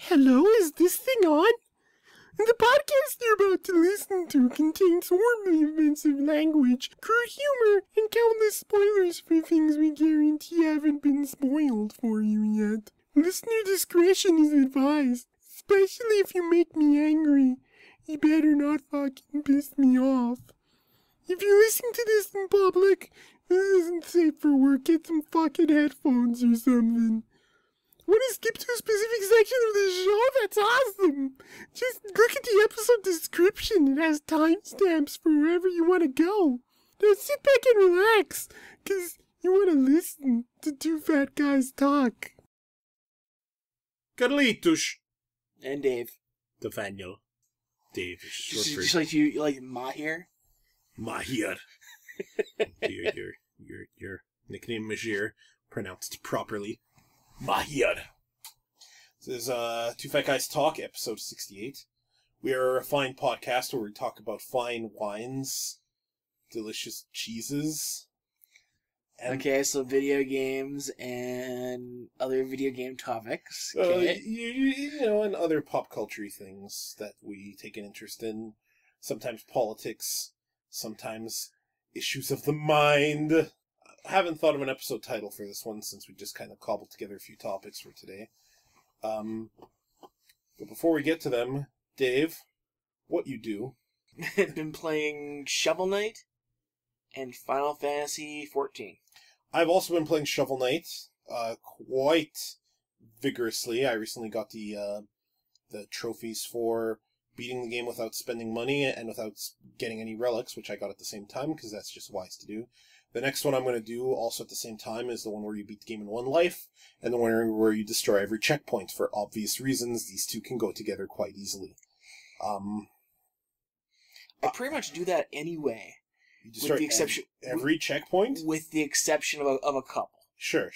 Hello, is this thing on? The podcast you're about to listen to contains horribly offensive language, crude humor, and countless spoilers for things we guarantee haven't been spoiled for you yet. Listener discretion is advised, especially if you make me angry. You better not fucking piss me off. If you're listening to this in public, this isn't safe for work. Get some fucking headphones or something. Want to skip to a specific section of the show? That's awesome! Just look at the episode description. It has timestamps for wherever you want to go. Now sit back and relax, because you want to listen to two fat guys talk. Carlitos. And Dave. Nathaniel. Dave is short for... Just like you like Mahir? Mahir. your nickname Majir, pronounced properly. Mahir. This is Two Fat Guys Talk, episode 68. We are a fine podcast where we talk about fine wines, delicious cheeses. And okay, so video games and other video game topics. Okay. You know, and other pop culture things that we take an interest in. Sometimes politics, sometimes issues of the mind. I haven't thought of an episode title for this one since we just kind of cobbled together a few topics for today. But before we get to them, Dave, what you do? I've been playing Shovel Knight and Final Fantasy XIV. I've also been playing Shovel Knight quite vigorously. I recently got the trophies for beating the game without spending money and without getting any relics, which I got at the same time because that's just wise to do. The next one I'm going to do also at the same time is the one where you beat the game in one life, and the one where you destroy every checkpoint. For obvious reasons, these two can go together quite easily. I pretty much do that anyway. You destroy every checkpoint? With the exception of a couple. Sure.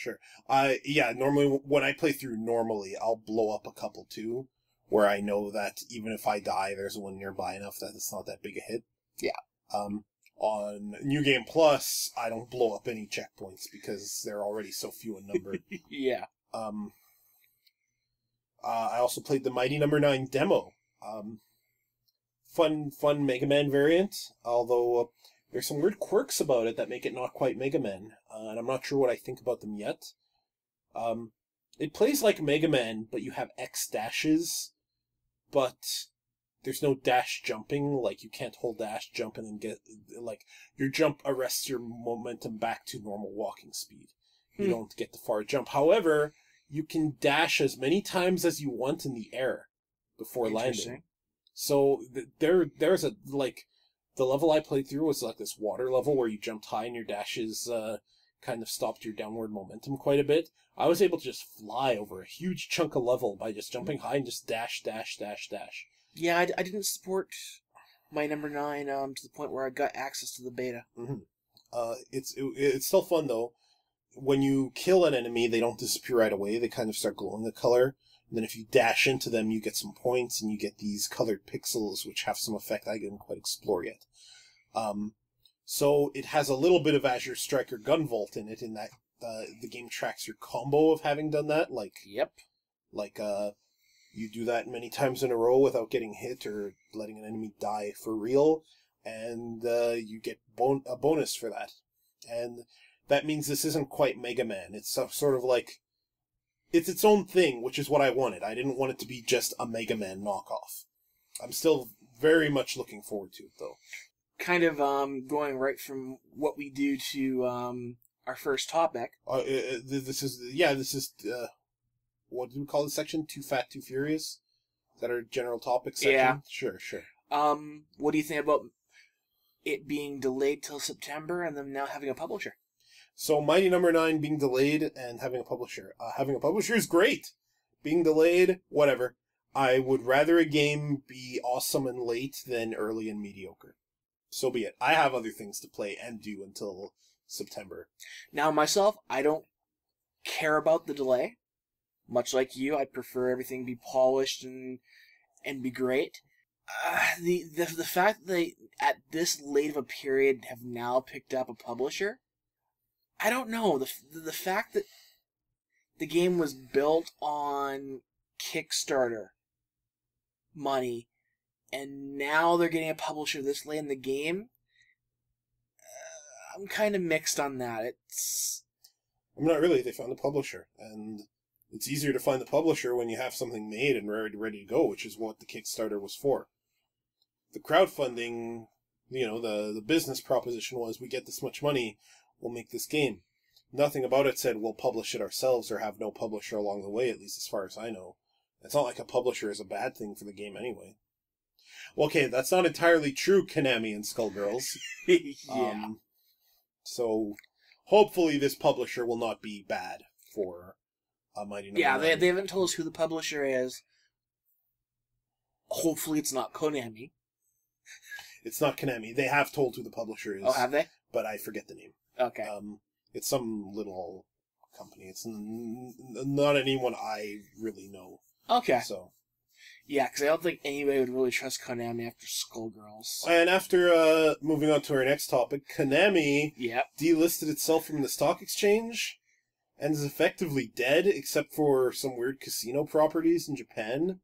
Yeah, normally when I play through normally, I'll blow up a couple too, where I know that even if I die, there's one nearby enough that it's not that big a hit. Yeah. On New Game Plus, I don't blow up any checkpoints because they're already so few in number. Yeah. I also played the Mighty No. 9 demo. Fun Mega Man variant, although there's some weird quirks about it that make it not quite Mega Man, and I'm not sure what I think about them yet. It plays like Mega Man, but you have X dashes, but there's no dash jumping. Like, you can't hold dash jump and then get, like, your jump arrests your momentum back to normal walking speed. You don't get the far jump. However, you can dash as many times as you want in the air before landing. So there's a, like, the level I played through was like this water level where you jumped high and your dashes kind of stopped your downward momentum quite a bit. I was able to just fly over a huge chunk of level by just jumping high and just dash. Yeah, I didn't support my number 9 to the point where I got access to the beta. Mm-hmm. It's still fun though. When you kill an enemy, they don't disappear right away. They kind of start glowing a color. And then if you dash into them, you get some points, and you get these colored pixels, which have some effect I didn't quite explore yet. So it has a little bit of Azure Striker Gunvolt in it, in that the game tracks your combo of having done that. You do that many times in a row without getting hit or letting an enemy die for real, and you get a bonus for that. And that means this isn't quite Mega Man. It's sort of like, it's its own thing, which is what I wanted. I didn't want it to be just a Mega Man knockoff. I'm still very much looking forward to it, though. Kind of going right from what we do to our first topic. This is what do we call this section? Too Fat, Too Furious? Is that our general topic section? Yeah. Sure. What do you think about it being delayed till September and them now having a publisher? So, Mighty No. 9 being delayed and having a publisher. Having a publisher is great! Being delayed, whatever. I would rather a game be awesome and late than early and mediocre. So be it. I have other things to play and do until September. Now, myself, I don't care about the delay. Much like you, I'd prefer everything be polished and be great. The fact that they, at this late of a period, have now picked up a publisher, I don't know. The fact that the game was built on Kickstarter money, and now they're getting a publisher this late in the game. I'm kind of mixed on that. I'm not really. They found the publisher, and it's easier to find the publisher when you have something made and ready to go, which is what the Kickstarter was for. The crowdfunding, the business proposition was, we get this much money, we'll make this game. Nothing about it said we'll publish it ourselves or have no publisher along the way, at least as far as I know. It's not like a publisher is a bad thing for the game anyway. Well, okay, that's not entirely true, Konami and Skullgirls. Yeah. So, hopefully this publisher will not be bad for Mighty No. Yeah, they haven't told us who the publisher is. Hopefully it's not Konami. It's not Konami. They have told who the publisher is. Oh, have they? But I forget the name. Okay. It's some little company. It's not anyone I really know. Okay. So. Yeah, because I don't think anybody would really trust Konami after Skullgirls. And after moving on to our next topic, Konami delisted itself from the stock exchange and is effectively dead, except for some weird casino properties in Japan.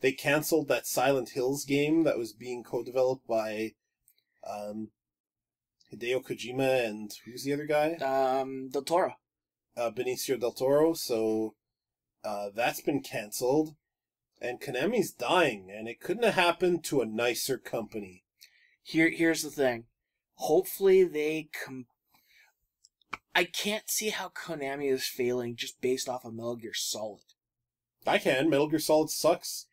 They canceled that Silent Hills game that was being co-developed by Hideo Kojima and who's the other guy? Del Toro. Benicio del Toro. So that's been canceled. And Konami's dying, and it couldn't have happened to a nicer company. Here's the thing. Hopefully they I can't see how Konami is failing just based off of Metal Gear Solid. I can. Metal Gear Solid sucks.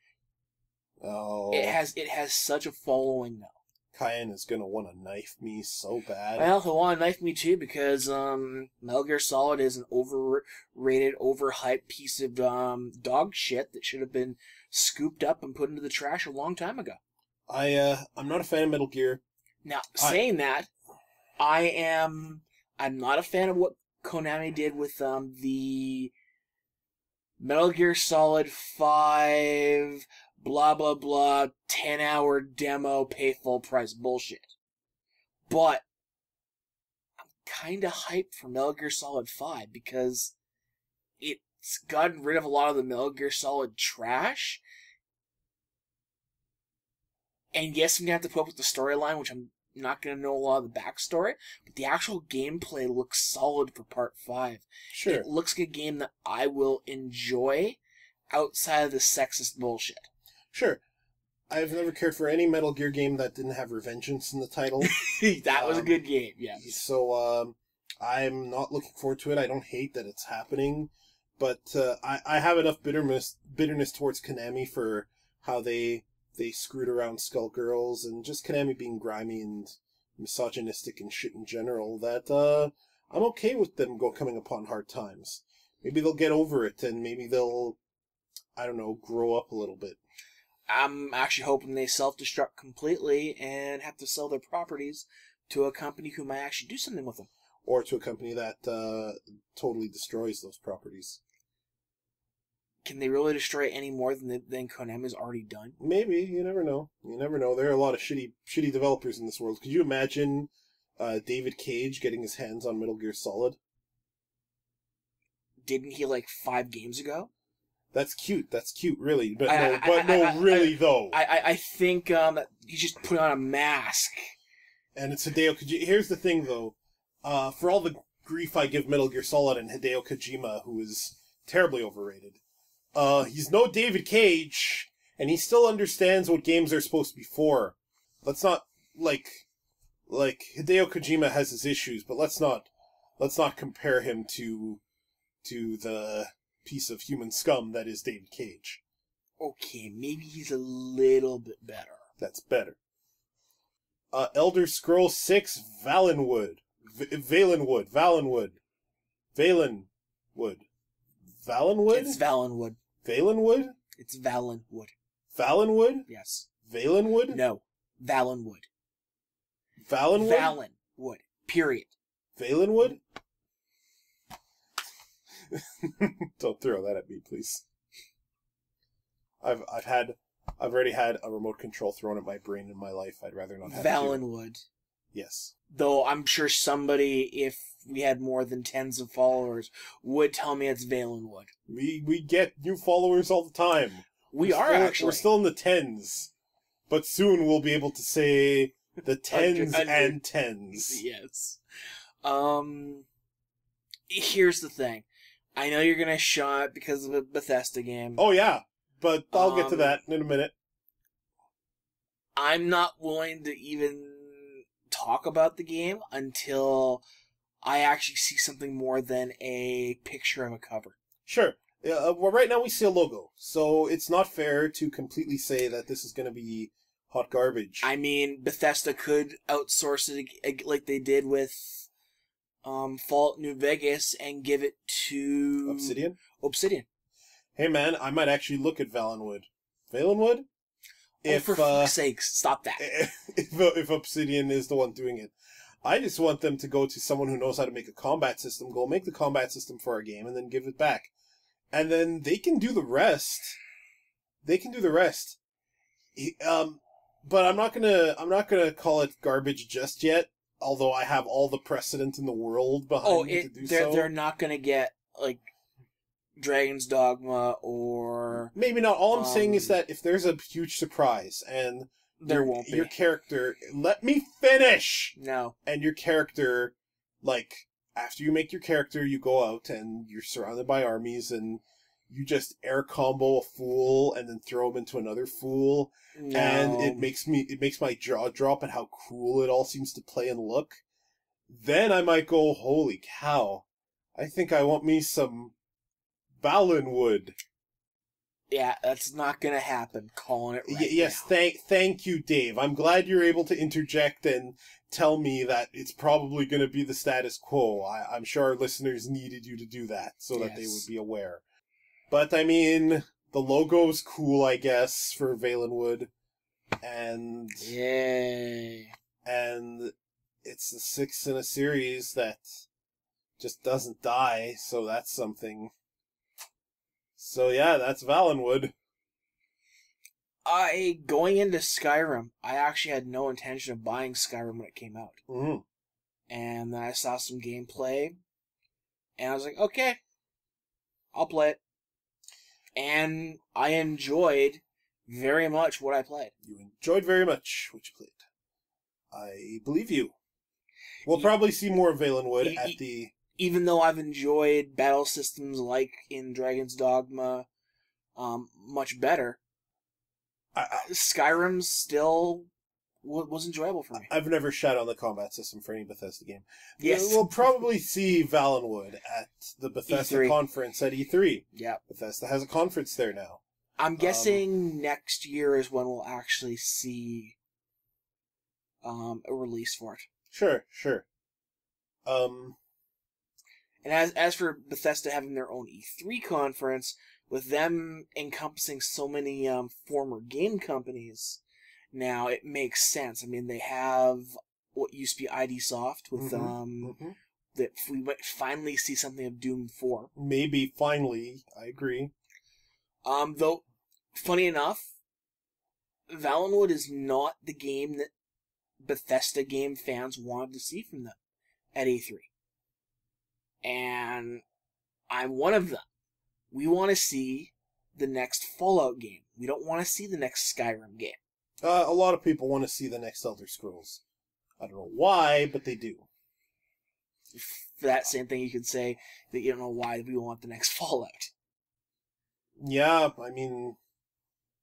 Oh. It has such a following now. Cayenne is gonna want to knife me so bad. Well, he'll want to knife me too because Metal Gear Solid is an overrated, overhyped piece of dog shit that should have been scooped up and put into the trash a long time ago. I'm not a fan of Metal Gear. Now, saying that, I'm not a fan of what Konami did with the Metal Gear Solid 5 blah blah blah 10-hour demo pay full price bullshit. But I'm kinda hyped for Metal Gear Solid 5 because it's gotten rid of a lot of the Metal Gear Solid trash. And yes, I'm gonna have to put up with the storyline, which I'm not gonna know a lot of the backstory, but the actual gameplay looks solid for part 5. Sure. It looks like a game that I will enjoy outside of the sexist bullshit. Sure. I've never cared for any Metal Gear game that didn't have Revengeance in the title. That was a good game, yeah. So, I'm not looking forward to it. I don't hate that it's happening, but I have enough bitterness towards Konami for how they screwed around Skullgirls and just Konami being grimy and misogynistic and shit in general that I'm okay with them coming upon hard times. Maybe they'll get over it and maybe they'll, I don't know, grow up a little bit. I'm actually hoping they self-destruct completely and have to sell their properties to a company who might actually do something with them. Or to a company that totally destroys those properties. Can they really destroy any more than Konami's already done? Maybe. You never know. You never know. There are a lot of shitty developers in this world. Could you imagine David Cage getting his hands on Metal Gear Solid? Didn't he 5 games ago? That's cute, really. But really, though. I think he's just putting on a mask. And it's Hideo Kojima. Here's the thing, though. For all the grief I give Metal Gear Solid and Hideo Kojima, who is terribly overrated, he's no David Cage, and he still understands what games are supposed to be for. Let's not, Hideo Kojima has his issues, but let's not compare him to the piece of human scum that is David Cage. Okay, maybe he's a little bit better. That's better. Elder Scrolls 6 Valenwood. Valenwood. It's Valenwood. Valenwood? It's Valenwood. Valenwood? Yes. Valenwood? No. Valenwood. Valenwood? Valenwood. Period. Valenwood? Don't throw that at me, please. I've already had a remote control thrown at my brain in my life. I'd rather not have Valenwood. Yes. Though I'm sure somebody, if we had more than tens of followers, would tell me it's Valenwood. We get new followers all the time. Actually. We're still in the tens. But soon we'll be able to say the tens and tens. Yes. Here's the thing. I know you're gonna shun it because of a Bethesda game. Oh yeah, but I'll get to that in a minute. I'm not willing to even talk about the game until I actually see something more than a picture of a cover. Sure. Well, right now we see a logo, so it's not fair to completely say that this is going to be hot garbage. I mean, Bethesda could outsource it like they did with Fallout New Vegas and give it to Obsidian. Hey man, I might actually look at Valenwood. Valenwood? For fuck's sakes, stop that. If Obsidian is the one doing it. I just want them to go to someone who knows how to make a combat system, go make the combat system for our game, and then give it back. And then they can do the rest. But I'm not gonna call it garbage just yet, although I have all the precedent in the world behind me to do so. They're not gonna get, like, Dragon's Dogma or... Maybe not. All I'm saying is that if there's a huge surprise and there won't be. Your character... Let me finish! No. And your character, like, after you make your character, you go out and you're surrounded by armies and you just air combo a fool and then throw him into another fool. No. And it makes my jaw drop at how cool it all seems to play and look. Then I might go, holy cow. I think I want me some Valenwood. Yeah, that's not gonna happen. Calling it right yes, now. Thank you, Dave. I'm glad you're able to interject and tell me that it's probably going to be the status quo. I'm sure our listeners needed you to do that so that they would be aware. But, I mean, the logo's cool, I guess, for Valenwood. And... Yay. And it's the sixth in a series that just doesn't die, so that's something. So yeah, that's Valenwood. Going into Skyrim, I actually had no intention of buying Skyrim when it came out. Mm-hmm. And then I saw some gameplay, and I was like, okay, I'll play it. And I enjoyed very much what I played. You enjoyed very much what you played. I believe you. We'll probably see more of Valenwood at the... Even though I've enjoyed battle systems like in Dragon's Dogma much better, Skyrim still was enjoyable for me. I've never shat on the combat system for any Bethesda game. Yes. We'll probably see Valenwood at the Bethesda E3. conference at E3. Yeah. Bethesda has a conference there now. I'm guessing next year is when we'll actually see a release for it. Sure. And as for Bethesda having their own E3 conference, with them encompassing so many former game companies, now it makes sense. I mean, they have what used to be ID Soft with that we might finally see something of Doom 4. Maybe finally, I agree. Though, funny enough, Valenwood is not the game that Bethesda game fans wanted to see from them at E3. And I'm one of them. We want to see the next Fallout game. We don't want to see the next Skyrim game. A lot of people want to see the next Elder Scrolls. I don't know why, but they do. For that same thing, you could say that you don't know why we want the next Fallout. Yeah, I mean,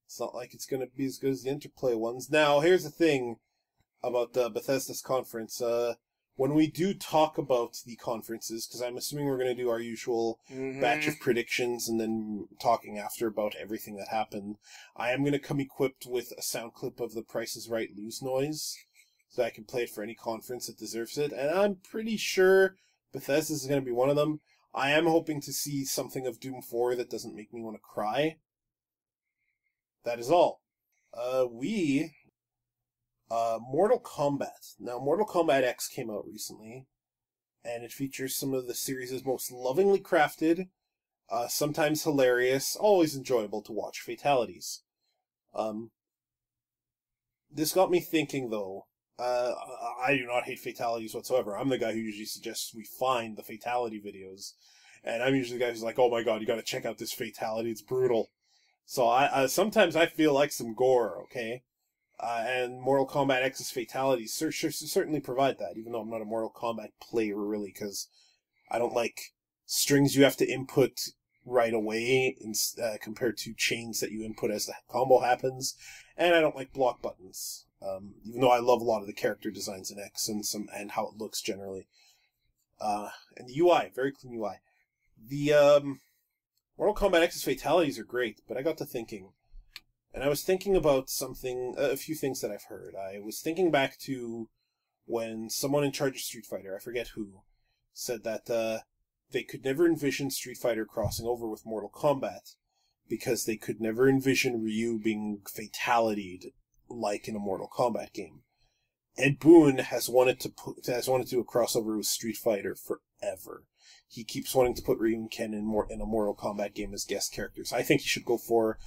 it's not like it's going to be as good as the Interplay ones. Now, here's the thing about Bethesda's conference. When we do talk about the conferences, because I'm assuming we're going to do our usual batch of predictions and then talking after about everything that happened, I am going to come equipped with a sound clip of the Price is Right lose noise, so I can play it for any conference that deserves it, and I'm pretty sure Bethesda's is going to be one of them. I am hoping to see something of Doom 4 that doesn't make me want to cry. That is all. Mortal Kombat. Now, Mortal Kombat X came out recently, and it features some of the series' most lovingly crafted, sometimes hilarious, always enjoyable to watch fatalities. This got me thinking, though, I do not hate fatalities whatsoever. I'm the guy who usually suggests we find the fatality videos. And I'm usually the guy who's like, oh my god, you gotta check out this fatality, it's brutal. So I sometimes I feel like some gore, okay? And Mortal Kombat X's fatalities certainly provide that, even though I'm not a Mortal Kombat player, really, because I don't like strings you have to input right away compared to chains that you input as the combo happens, and I don't like block buttons. Even though I love a lot of the character designs in X and how it looks generally. And the UI, very clean UI. The Mortal Kombat X's fatalities are great, but I got to thinking, and I was thinking about a few things that I've heard. I was thinking back to when someone in charge of Street Fighter, I forget who, said that they could never envision Street Fighter crossing over with Mortal Kombat because they could never envision Ryu being fatality'd like in a Mortal Kombat game. Ed Boon has wanted to do a crossover with Street Fighter forever. He keeps wanting to put Ryu and Ken in a Mortal Kombat game as guest characters. I think he should go for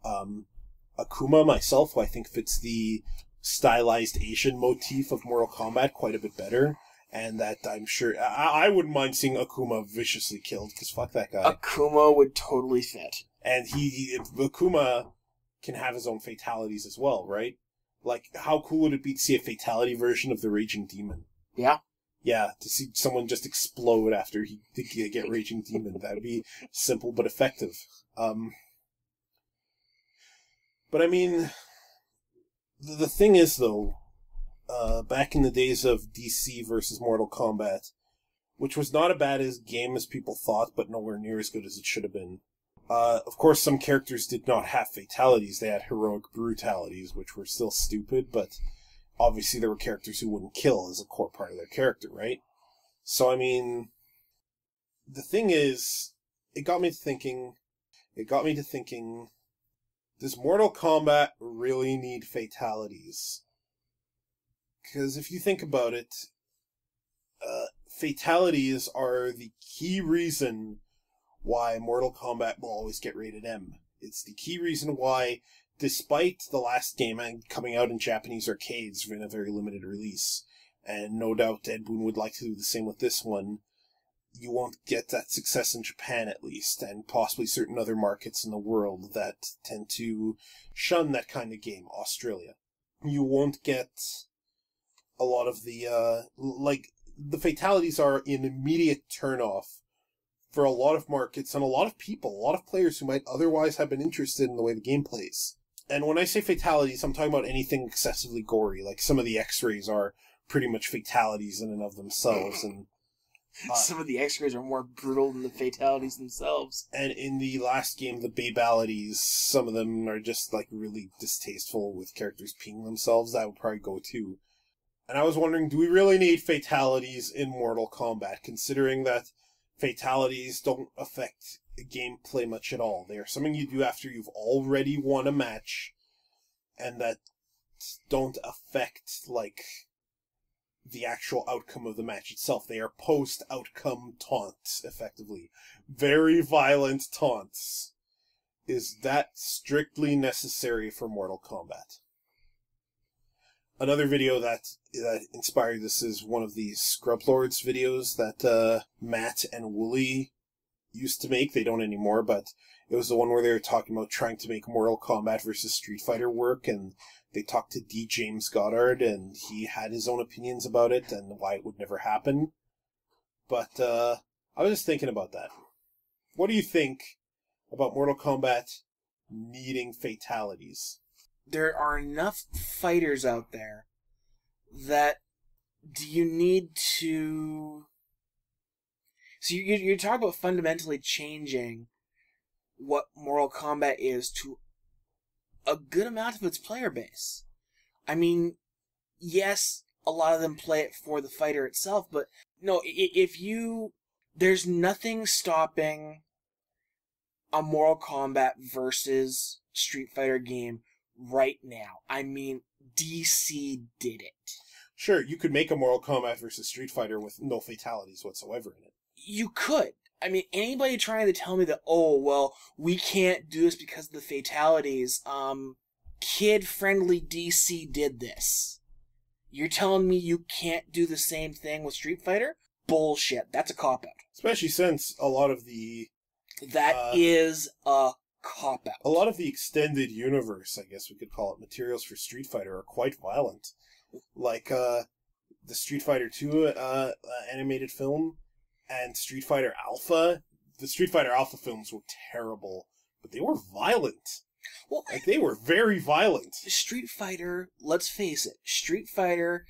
Akuma myself, who I think fits the stylized Asian motif of Mortal Kombat quite a bit better. And that I'm sure I wouldn't mind seeing Akuma viciously killed, because fuck that guy. Akuma would totally fit. And Akuma can have his own fatalities as well, right? Like, how cool would it be to see a fatality version of the Raging Demon? Yeah. Yeah, to see someone just explode after he get Raging Demon. That'd be simple but effective. But I mean, the thing is, though, back in the days of DC versus Mortal Kombat, which was not a bad game as people thought, but nowhere near as good as it should have been. Of course, some characters did not have fatalities. They had heroic brutalities, which were still stupid, but obviously there were characters who wouldn't kill as a core part of their character, right? So, I mean, the thing is, it got me to thinking, does Mortal Kombat really need fatalities? Because if you think about it, fatalities are the key reason why Mortal Kombat will always get rated M. It's the key reason why, despite the last game coming out in Japanese arcades in a very limited release, and no doubt Ed Boon would like to do the same with this one, you won't get that success in Japan at least, and possibly certain other markets in the world that tend to shun that kind of game, Australia. You won't get a lot of the, the fatalities are an immediate turn-off for a lot of markets and a lot of people, a lot of players who might otherwise have been interested in the way the game plays. And when I say fatalities, I'm talking about anything excessively gory, like some of the X-rays are pretty much fatalities in and of themselves, and some of the X-rays are more brutal than the fatalities themselves. And in the last game, the Babalities, some of them are just like really distasteful with characters peeing themselves. That would probably go too. And I was wondering, do we really need fatalities in Mortal Kombat, considering that fatalities don't affect gameplay much at all? They are something you do after you've already won a match, and that don't affect, like, the actual outcome of the match itself. They are post-outcome taunts, effectively. Very violent taunts. Is that strictly necessary for Mortal Kombat? Another video that inspired this is one of the Scrub Lords videos that Matt and Wooly used to make. They don't anymore, but it was the one where they were talking about trying to make Mortal Kombat versus Street Fighter work, and they talked to D. James Goddard, and he had his own opinions about it and why it would never happen. But I was just thinking about that. What do you think about Mortal Kombat needing fatalities? There are enough fighters out there that do you need to... So you're talking about fundamentally changing what Mortal Kombat is to a good amount of its player base. I mean, yes, a lot of them play it for the fighter itself, but no, there's nothing stopping a Mortal Kombat versus Street Fighter game right now. I mean, DC did it. Sure, you could make a Mortal Kombat versus Street Fighter with no fatalities whatsoever in it. You could. I mean, anybody trying to tell me that, oh, well, we can't do this because of the fatalities, kid-friendly DC did this. You're telling me you can't do the same thing with Street Fighter? Bullshit. That's a cop-out. Especially since a lot of the... That is a cop-out. A lot of the extended universe, I guess we could call it, materials for Street Fighter are quite violent. Like, the Street Fighter 2 animated film and Street Fighter Alpha. The Street Fighter Alpha films were terrible, but they were violent. Well, like, they were very violent. Street Fighter, let's face it, Street Fighter,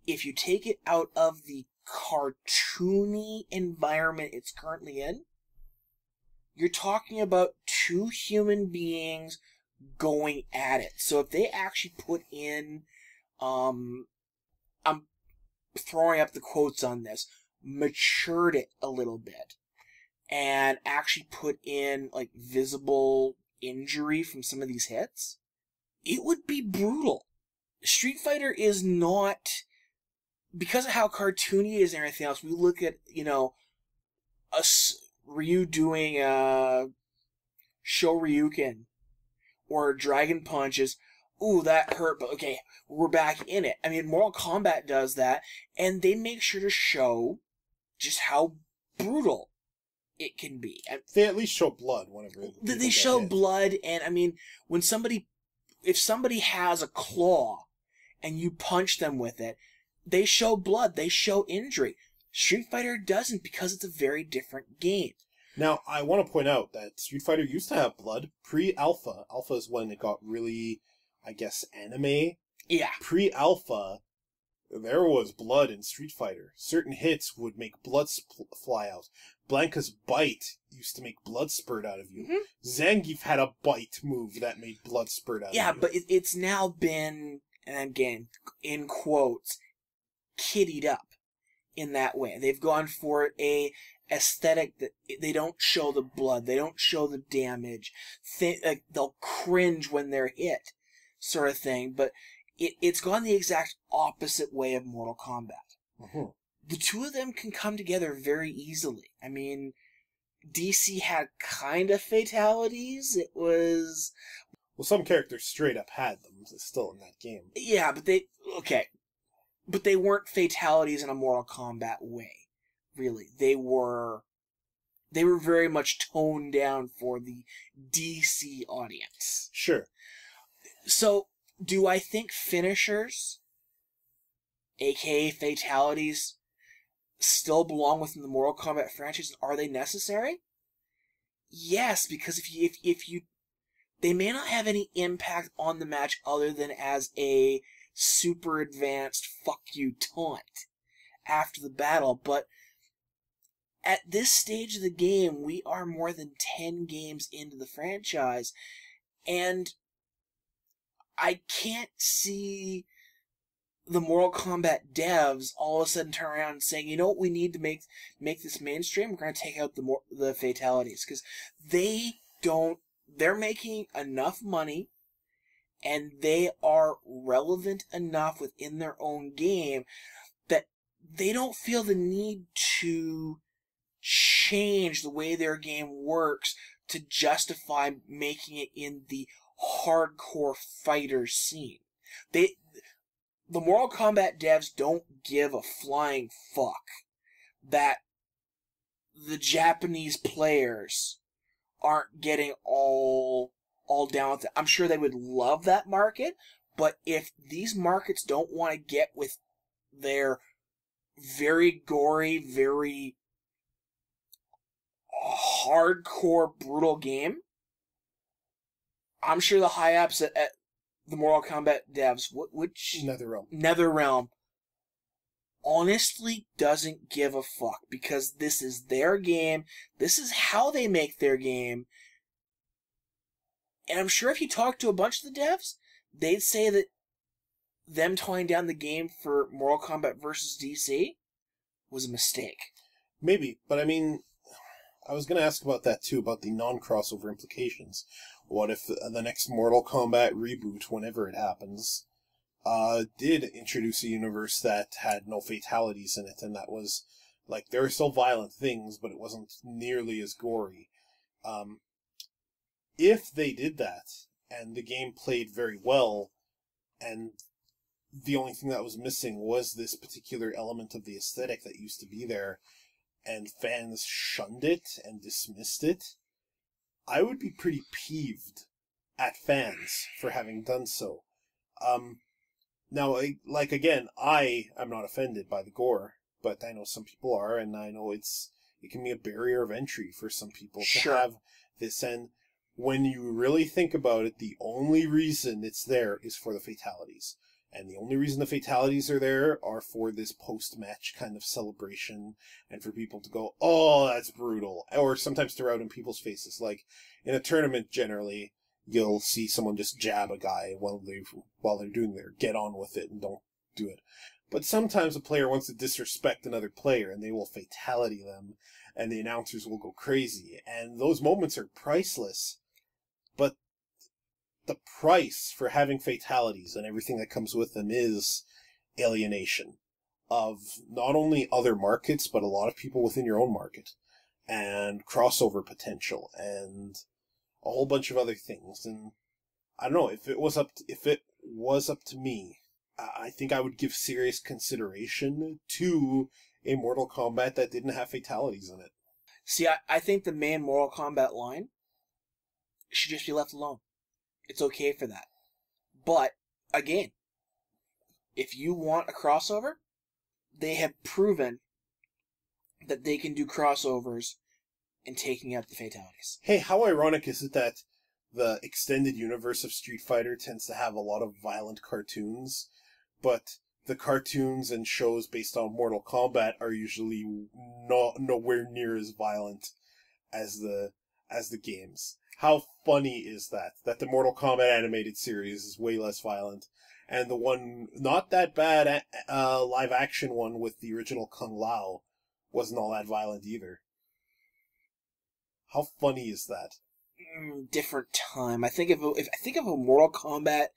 if you take it out of the cartoony environment it's currently in, you're talking about two human beings going at it. So if they actually put in, I'm throwing up the quotes on this, matured it a little bit, and actually put in, like, visible injury from some of these hits, it would be brutal. Street Fighter is not, because of how cartoony it is and everything else, we look at, you know, Ryu doing Shoryuken or Dragon Punches. Ooh, that hurt, but okay, we're back in it. I mean, Mortal Kombat does that, and they make sure to show just how brutal it can be. They at least show blood whenever they show hit. blood, and I mean, if somebody has a claw and you punch them with it, they show blood, they show injury. Street Fighter doesn't, because it's a very different game. Now, I want to point out that Street Fighter used to have blood pre-Alpha. Alpha is when it got really, I guess, anime. Yeah. Pre-Alpha, there was blood in Street Fighter. Certain hits would make blood fly out. Blanca's bite used to make blood spurt out of you. Mm-hmm. Zangief had a bite move that made blood spurt out of you. Yeah, but it's now been, and again, in quotes, kiddied up in that way. They've gone for a aesthetic that they don't show the blood, they don't show the damage. They'll cringe when they're hit, sort of thing. But it's gone the exact opposite way of Mortal Kombat. Mm-hmm. The two of them can come together very easily. I mean, DC had kind of fatalities. It was... Well, some characters straight up had them still in that game. Yeah, but But they weren't fatalities in a Mortal Kombat way, really. They were very much toned down for the DC audience. Sure. So, do I think finishers, aka fatalities, still belong within the Mortal Kombat franchise? Are they necessary? Yes, because if you they may not have any impact on the match other than as a super advanced fuck you taunt after the battle, but at this stage of the game, we are more than 10 games into the franchise, and I can't see the Mortal Kombat devs all of a sudden turn around and saying, you know what we need to make this mainstream? We're going to take out the fatalities, because they're making enough money and they are relevant enough within their own game that they don't feel the need to change the way their game works to justify making it in the hardcore fighter scene. The Mortal Kombat devs don't give a flying fuck that the Japanese players aren't getting all down with it. I'm sure they would love that market, but if these markets don't want to get with their very gory, very hardcore, brutal game, I'm sure the high-ups at the Mortal Kombat devs, which NetherRealm, honestly doesn't give a fuck, because this is their game, this is how they make their game. And I'm sure if you talk to a bunch of the devs, they'd say that them toning down the game for Mortal Kombat vs. DC was a mistake. Maybe, but I mean, I was going to ask about that too, about the non-crossover implications. What if the next Mortal Kombat reboot, whenever it happens, did introduce a universe that had no fatalities in it, and that was, like, there were still violent things, but it wasn't nearly as gory. If they did that, and the game played very well, and the only thing that was missing was this particular element of the aesthetic that used to be there, and fans shunned it and dismissed it, I would be pretty peeved at fans for having done so. Now, again, I am not offended by the gore, but I know some people are, and I know it can be a barrier of entry for some people to have this. And when you really think about it, the only reason it's there is for the fatalities. And the only reason the fatalities are there are for this post-match kind of celebration, and for people to go, oh, that's brutal. Or sometimes throw out in people's faces. Like, in a tournament, generally, you'll see someone just jab a guy while they're doing their get on with it and don't do it. But sometimes a player wants to disrespect another player, and they will fatality them, and the announcers will go crazy. And those moments are priceless. But the price for having fatalities and everything that comes with them is alienation of not only other markets, but a lot of people within your own market, and crossover potential, and a whole bunch of other things. And I don't know, if it was up to me, I think I would give serious consideration to a Mortal Kombat that didn't have fatalities in it. See, I think the main Mortal Kombat line should just be left alone. It's okay for that. But, again, if you want a crossover, they have proven that they can do crossovers and taking out the fatalities. Hey, how ironic is it that the extended universe of Street Fighter tends to have a lot of violent cartoons, but the cartoons and shows based on Mortal Kombat are usually nowhere near as violent as the games. How funny is that? That the Mortal Kombat animated series is way less violent, and the one, not that bad live action one with the original Kung Lao wasn't all that violent either. How funny is that? Different time. I think if a Mortal Kombat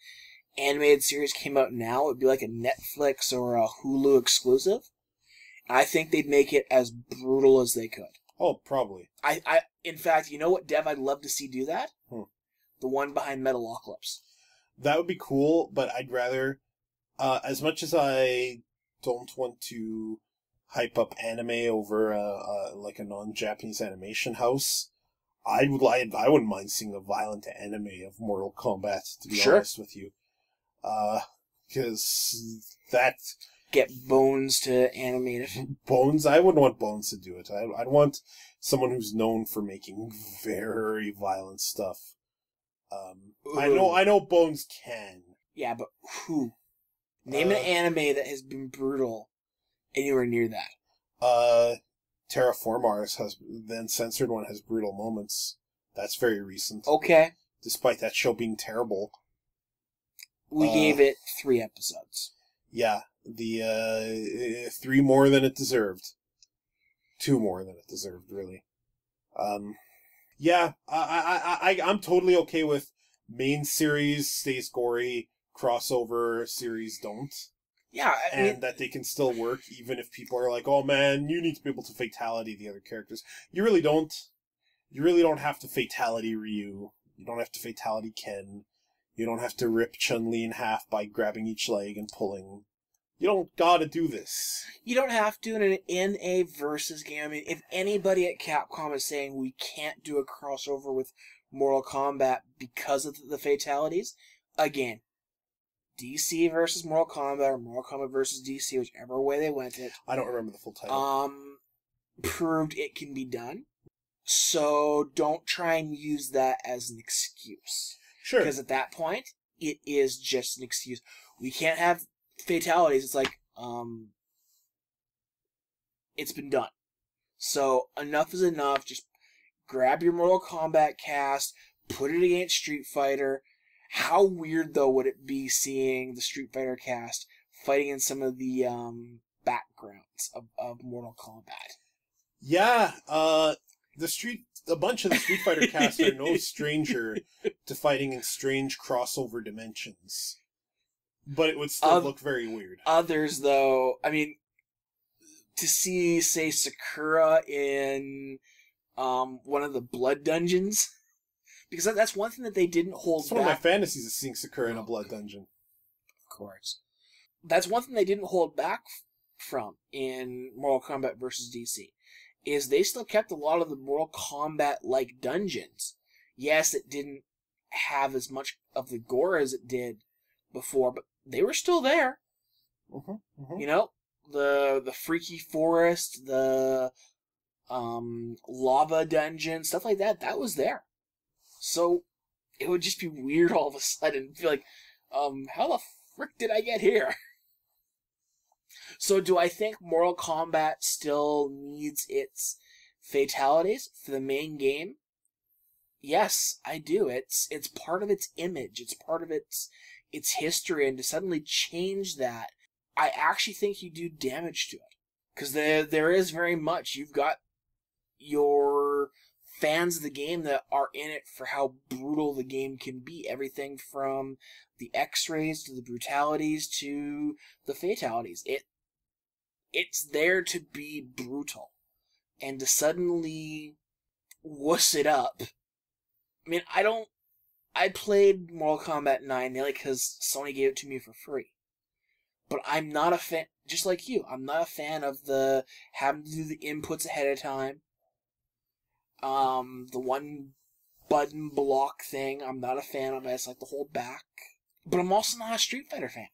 animated series came out now, it would be like a Netflix or a Hulu exclusive. I think they'd make it as brutal as they could. Oh, probably. In fact, you know what dev I'd love to see do that? The one behind Metalocalypse. That would be cool, but I'd rather, as much as I don't want to hype up anime over like a non-Japanese animation house, I wouldn't mind seeing a violent anime of Mortal Kombat, to be honest with you. Because that... Get Bones to animate it. Bones? I wouldn't want Bones to do it. I'd want someone who's known for making very violent stuff. I know Bones can. Yeah, but who? Name an anime that has been brutal anywhere near that. Terraformars has, the uncensored one, has brutal moments. That's very recent. Okay. Despite that show being terrible. We gave it 3 episodes. Yeah. The 3 more than it deserved. 2 more than it deserved, really. Yeah, I'm totally okay with main series stays gory, crossover series don't. Yeah, I mean, that they can still work even if people are like, oh man, you need to be able to fatality the other characters. You really don't. You really don't have to fatality Ryu. You don't have to fatality Ken. You don't have to rip Chun-Li in half by grabbing each leg and pulling. You don't gotta do this. You don't have to in a versus game. I mean, if anybody at Capcom is saying we can't do a crossover with Mortal Kombat because of the fatalities, again, DC versus Mortal Kombat or Mortal Kombat versus DC, whichever way they went it. I don't remember the full title. Proved it can be done. So don't try and use that as an excuse. Sure. Because at that point, it is just an excuse. We can't have fatalities. It's like, it's been done. So enough is enough. Just grab your Mortal Kombat cast, put it against Street Fighter. How weird, though, would it be seeing the Street Fighter cast fighting in some of the backgrounds of Mortal Kombat? Yeah, a bunch of the Street Fighter cast are no stranger to fighting in strange crossover dimensions. But it would still look very weird. Others, though, I mean, to see, say, Sakura in one of the Blood Dungeons, because that's one thing that they didn't hold back. It's one of my fantasies is seeing Sakura in a Blood Dungeon. Of course. that's one thing they didn't hold back from in Mortal Kombat versus DC, is they still kept a lot of the Mortal Kombat-like dungeons. Yes, it didn't have as much of the gore as it did before, but they were still there. You know, the freaky forest, the lava dungeon, stuff like that, that was there. So it would just be weird all of a sudden, feel like, how the frick did I get here? So do I think Mortal Kombat still needs its fatalities for the main game? Yes, I do. It's part of its image. It's part of its history, and to suddenly change that, I actually think you do damage to it. Because there is very much. You've got your fans of the game that are in it for how brutal the game can be. Everything from the X-rays to the brutalities to the fatalities. It's there to be brutal. And to suddenly wuss it up. I mean, I played Mortal Kombat 9 nearly because Sony gave it to me for free. But I'm not a fan, just like you, I'm not a fan of the having to do the inputs ahead of time. The one button block thing, I'm not a fan of it. It's like the whole back. But I'm also not a Street Fighter fan.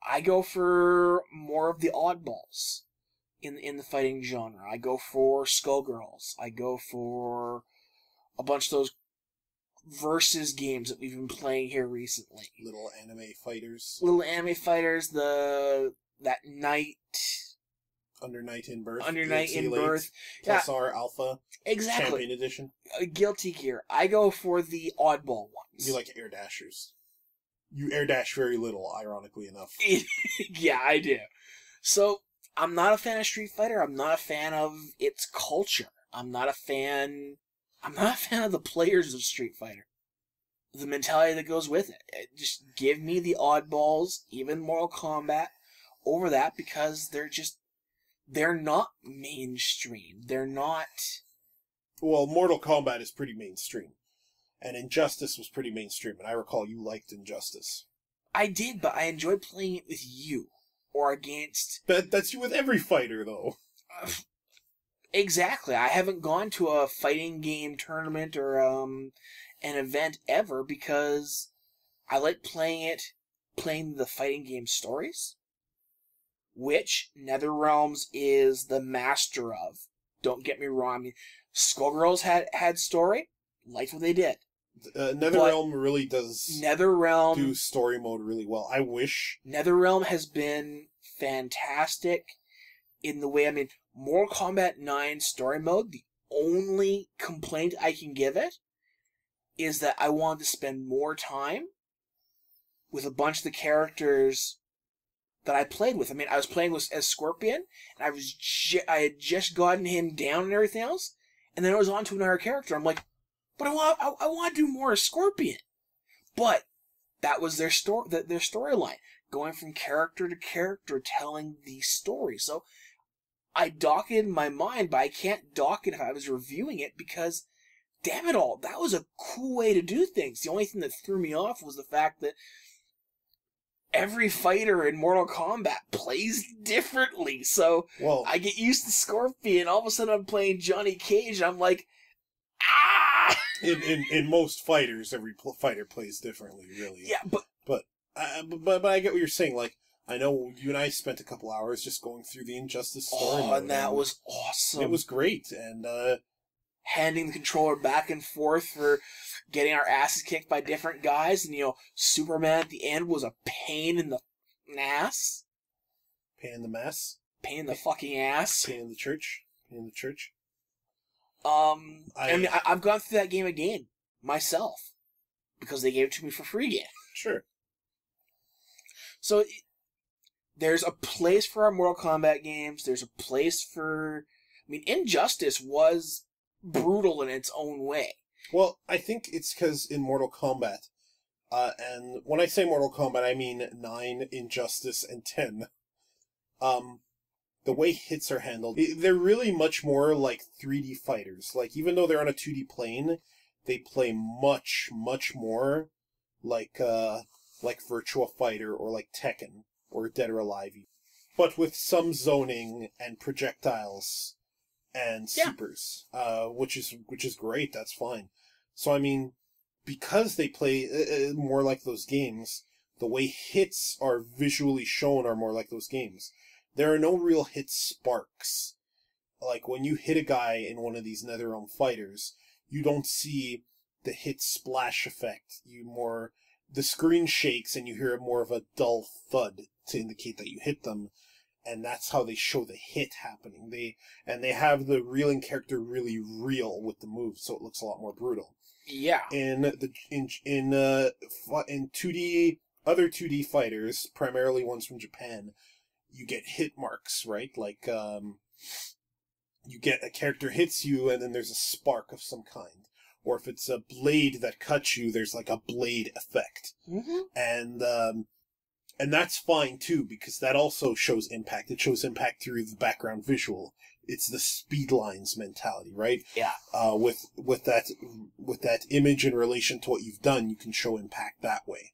I go for more of the oddballs in the fighting genre. I go for Skullgirls. I go for a bunch of those versus games that we've been playing here recently. Little anime fighters. That Knight. Under Night in Birth. Under Night in Birth. Plus our Alpha. Exactly. Champion Edition. Guilty Gear. I go for the oddball ones. You like air dashers. You air dash very little, ironically enough. Yeah, I do. So, I'm not a fan of Street Fighter. I'm not a fan of its culture. I'm not a fan of the players of Street Fighter. The mentality that goes with it. Just give me the oddballs, even Mortal Kombat, over that, because they're not mainstream. They're not... Well, Mortal Kombat is pretty mainstream. And Injustice was pretty mainstream, and I recall you liked Injustice. I did, but I enjoyed playing it with you. Or against... That's you with every fighter, though. Exactly. I haven't gone to a fighting game tournament or an event ever because I like playing the fighting game stories, which NetherRealms is the master of. Don't get me wrong. I mean, Skullgirls had story. Liked what they did. NetherRealm really does do story mode really well. I wish... NetherRealm has been fantastic in the way, I mean, Mortal Kombat 9 story mode, the only complaint I can give it is that I wanted to spend more time with a bunch of the characters that I played with. I mean, I was playing as Scorpion, and I had just gotten him down and everything else, and then I was on to another character. I'm like, but I want to do more as Scorpion. But that was their storyline, going from character to character, telling the story. So I dock it in my mind, but I can't dock it if I was reviewing it because, damn it all, that was a cool way to do things. The only thing that threw me off was the fact that every fighter in Mortal Kombat plays differently. So I get used to Scorpion, all of a sudden I'm playing Johnny Cage, and I'm like, ah! In most fighters, every fighter plays differently, really. Yeah, but I get what you're saying. Like, I know you and I spent a couple hours just going through the Injustice story mode, and that was awesome. It was great, and handing the controller back and forth for getting our asses kicked by different guys, and Superman at the end was a pain in the ass. Pain in the mess. Pain in the fucking ass. Pain in the church. Pain in the church. I mean, I've gone through that game again myself because they gave it to me for free again. Sure. So there's a place for our Mortal Kombat games. There's a place for... I mean, Injustice was brutal in its own way. Well, I think it's because in Mortal Kombat, and when I say Mortal Kombat, I mean 9, Injustice, and 10, the way hits are handled, they're really much more like 3D fighters. Like, even though they're on a 2D plane, they play much, much more like Virtua Fighter or like Tekken or Dead or Alive, but with some zoning and projectiles and supers, which is great. That's fine. So I mean, because they play more like those games, the way hits are visually shown are more like those games. There are no real hit sparks. Like when you hit a guy in one of these NetherRealm fighters, you don't see the hit splash effect. The screen shakes and you hear more of a dull thud to indicate that you hit them, and that's how they show the hit happening. They have the reeling character really reel with the moves, so it looks a lot more brutal. Yeah. In 2D, other 2D fighters, primarily ones from Japan, you get hit marks, right? Like you get a character hits you and then there's a spark of some kind. Or if it's a blade that cuts you, there's like a blade effect. Mm-hmm. And that's fine too, because that also shows impact. It shows impact through the background visual. It's the speed lines mentality, right? Yeah. With that image in relation to what you've done, you can show impact that way.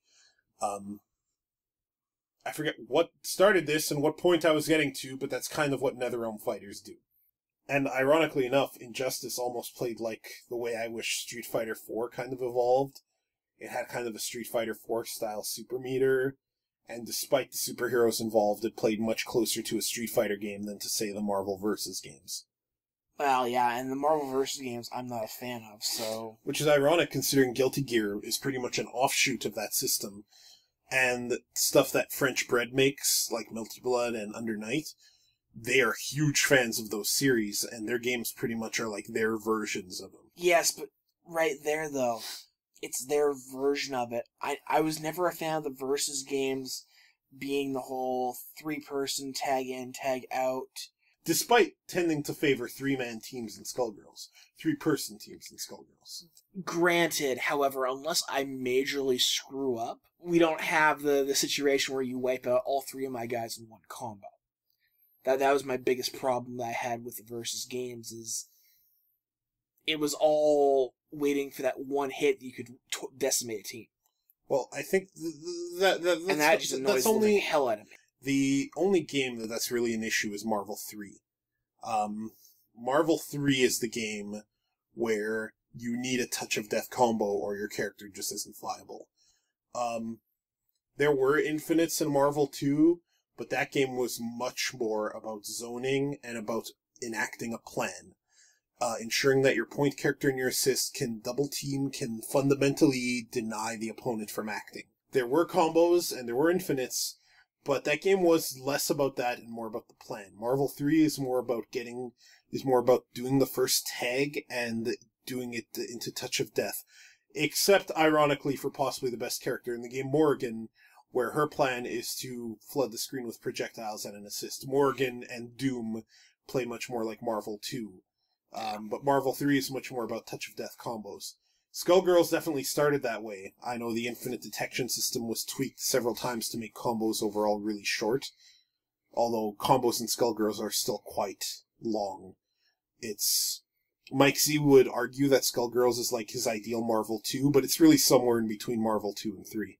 I forget what started this and what point I was getting to, but that's kind of what NetherRealm fighters do. And ironically enough, Injustice almost played like the way I wish Street Fighter IV kind of evolved. It had kind of a Street Fighter IV style super meter, and despite the superheroes involved, it played much closer to a Street Fighter game than to, say, the Marvel vs. games. Well, yeah, and the Marvel vs. games I'm not a fan of, so... Which is ironic considering Guilty Gear is pretty much an offshoot of that system, and stuff that French Bread makes, like Melty Blood and Under Night, they are huge fans of those series, and their games pretty much are like their versions of them. Yes, but right there, though, it's their version of it. I was never a fan of the versus games being the whole three-person tag in, tag out. Despite tending to favor three-man teams in Skullgirls. Three-person teams in Skullgirls. Granted, however, unless I majorly screw up, we don't have the situation where you wipe out all three of my guys in one combo. That was my biggest problem that I had with the versus games, is it was all waiting for that one hit that you could decimate a team. Well, I think that just annoys the living hell out of me. The only game that's really an issue is Marvel 3. Marvel 3 is the game where you need a touch of death combo or your character just isn't viable. There were infinites in Marvel 2, but that game was much more about zoning and about enacting a plan. Ensuring that your point character and your assist can double team, can fundamentally deny the opponent from acting. There were combos and there were infinites, but that game was less about that and more about the plan. Marvel 3 is more about doing the first tag and doing it into touch of death. Except, ironically, for possibly the best character in the game, Morrigan, where her plan is to flood the screen with projectiles and an assist. Morrigan and Doom play much more like Marvel 2. But Marvel 3 is much more about touch of death combos. Skullgirls definitely started that way. I know the infinite detection system was tweaked several times to make combos overall really short. Although combos in Skullgirls are still quite long. Mike Z would argue that Skullgirls is like his ideal Marvel 2, but it's really somewhere in between Marvel 2 and 3.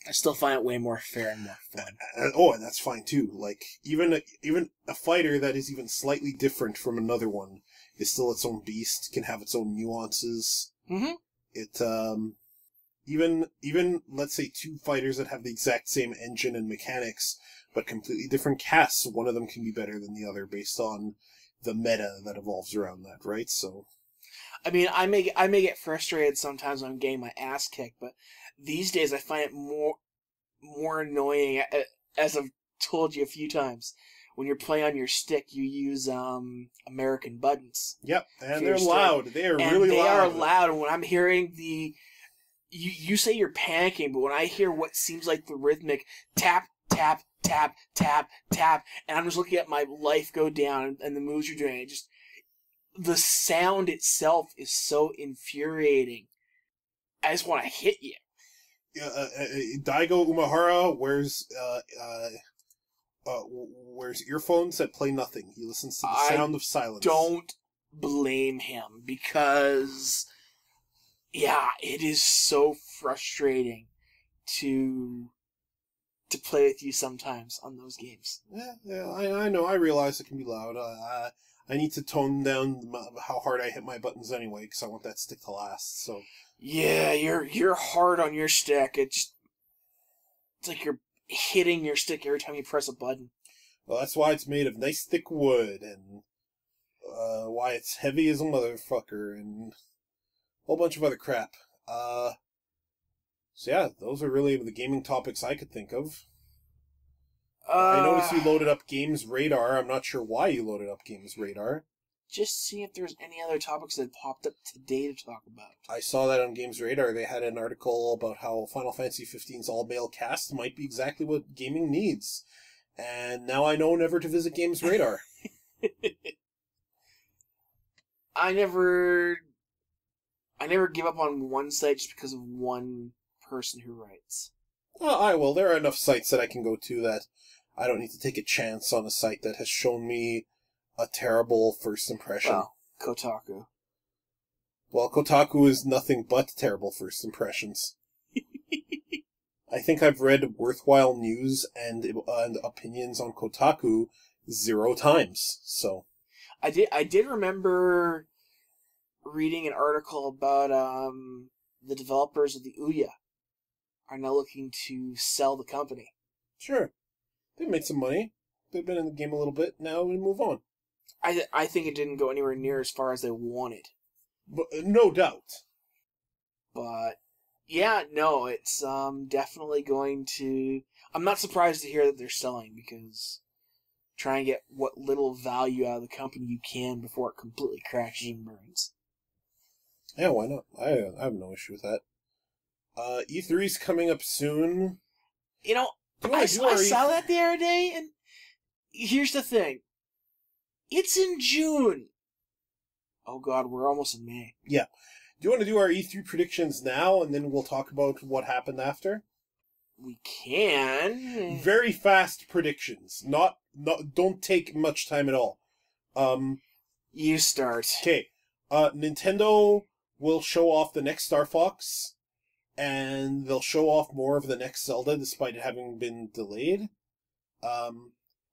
I still find it way more fair and more fun. And that's fine too. Like, even a fighter that is even slightly different from another one is still its own beast, can have its own nuances. Mm-hmm. Even, let's say, two fighters that have the exact same engine and mechanics, but completely different casts, one of them can be better than the other based on the meta that evolves around that, right? So, I mean, I may get frustrated sometimes when I'm getting my ass kicked, but these days I find it more annoying, as I've told you a few times. When you're playing on your stick, you use American buttons. Yep, and they're loud. They are really loud. They are loud, and when I'm hearing you say you're panicking, but when I hear what seems like the rhythmic tap, tap, tap, tap, tap, and I'm just looking at my life go down and the moves you're doing, the sound itself is so infuriating. I just want to hit you. Daigo Umehara wears earphones that play nothing. He listens to the sound of silence. Don't blame him, because, yeah, it is so frustrating to to play with you sometimes on those games. Yeah, I know. I realize it can be loud. I need to tone down how hard I hit my buttons anyway, because I want that stick to last. So yeah, you're hard on your stick. It's like you're hitting your stick every time you press a button. Well, that's why it's made of nice thick wood, and why it's heavy as a motherfucker, and a whole bunch of other crap. So yeah, those are really the gaming topics I could think of. I noticed you loaded up Games Radar. I'm not sure why you loaded up Games Radar. Just seeing if there's any other topics that popped up today to talk about. I saw that on Games Radar. They had an article about how Final Fantasy XV's all-male cast might be exactly what gaming needs. And now I know never to visit Games Radar. I never give up on one site just because of one person who writes. Well, there are enough sites that I can go to that I don't need to take a chance on a site that has shown me a terrible first impression. Well, Kotaku. Well, Kotaku is nothing but terrible first impressions. I think I've read worthwhile news and opinions on Kotaku 0 times, so... I did remember reading an article about the developers of the Ouya are now looking to sell the company. Sure. They've made some money. They've been in the game a little bit. Now we move on. I think it didn't go anywhere near as far as they wanted. But, no doubt. But, yeah, no, it's definitely going to... I'm not surprised to hear that they're selling, because try and get what little value out of the company you can before it completely crashes and burns. Yeah, why not? I have no issue with that. E3's coming up soon. You know, I saw that the other day, and here's the thing. It's in June. Oh god, we're almost in May. Yeah. Do you want to do our E3 predictions now, and then we'll talk about what happened after? We can. Very fast predictions. Not don't take much time at all. You start. Okay. Nintendo will show off the next Star Fox, and they'll show off more of the next Zelda, despite it having been delayed.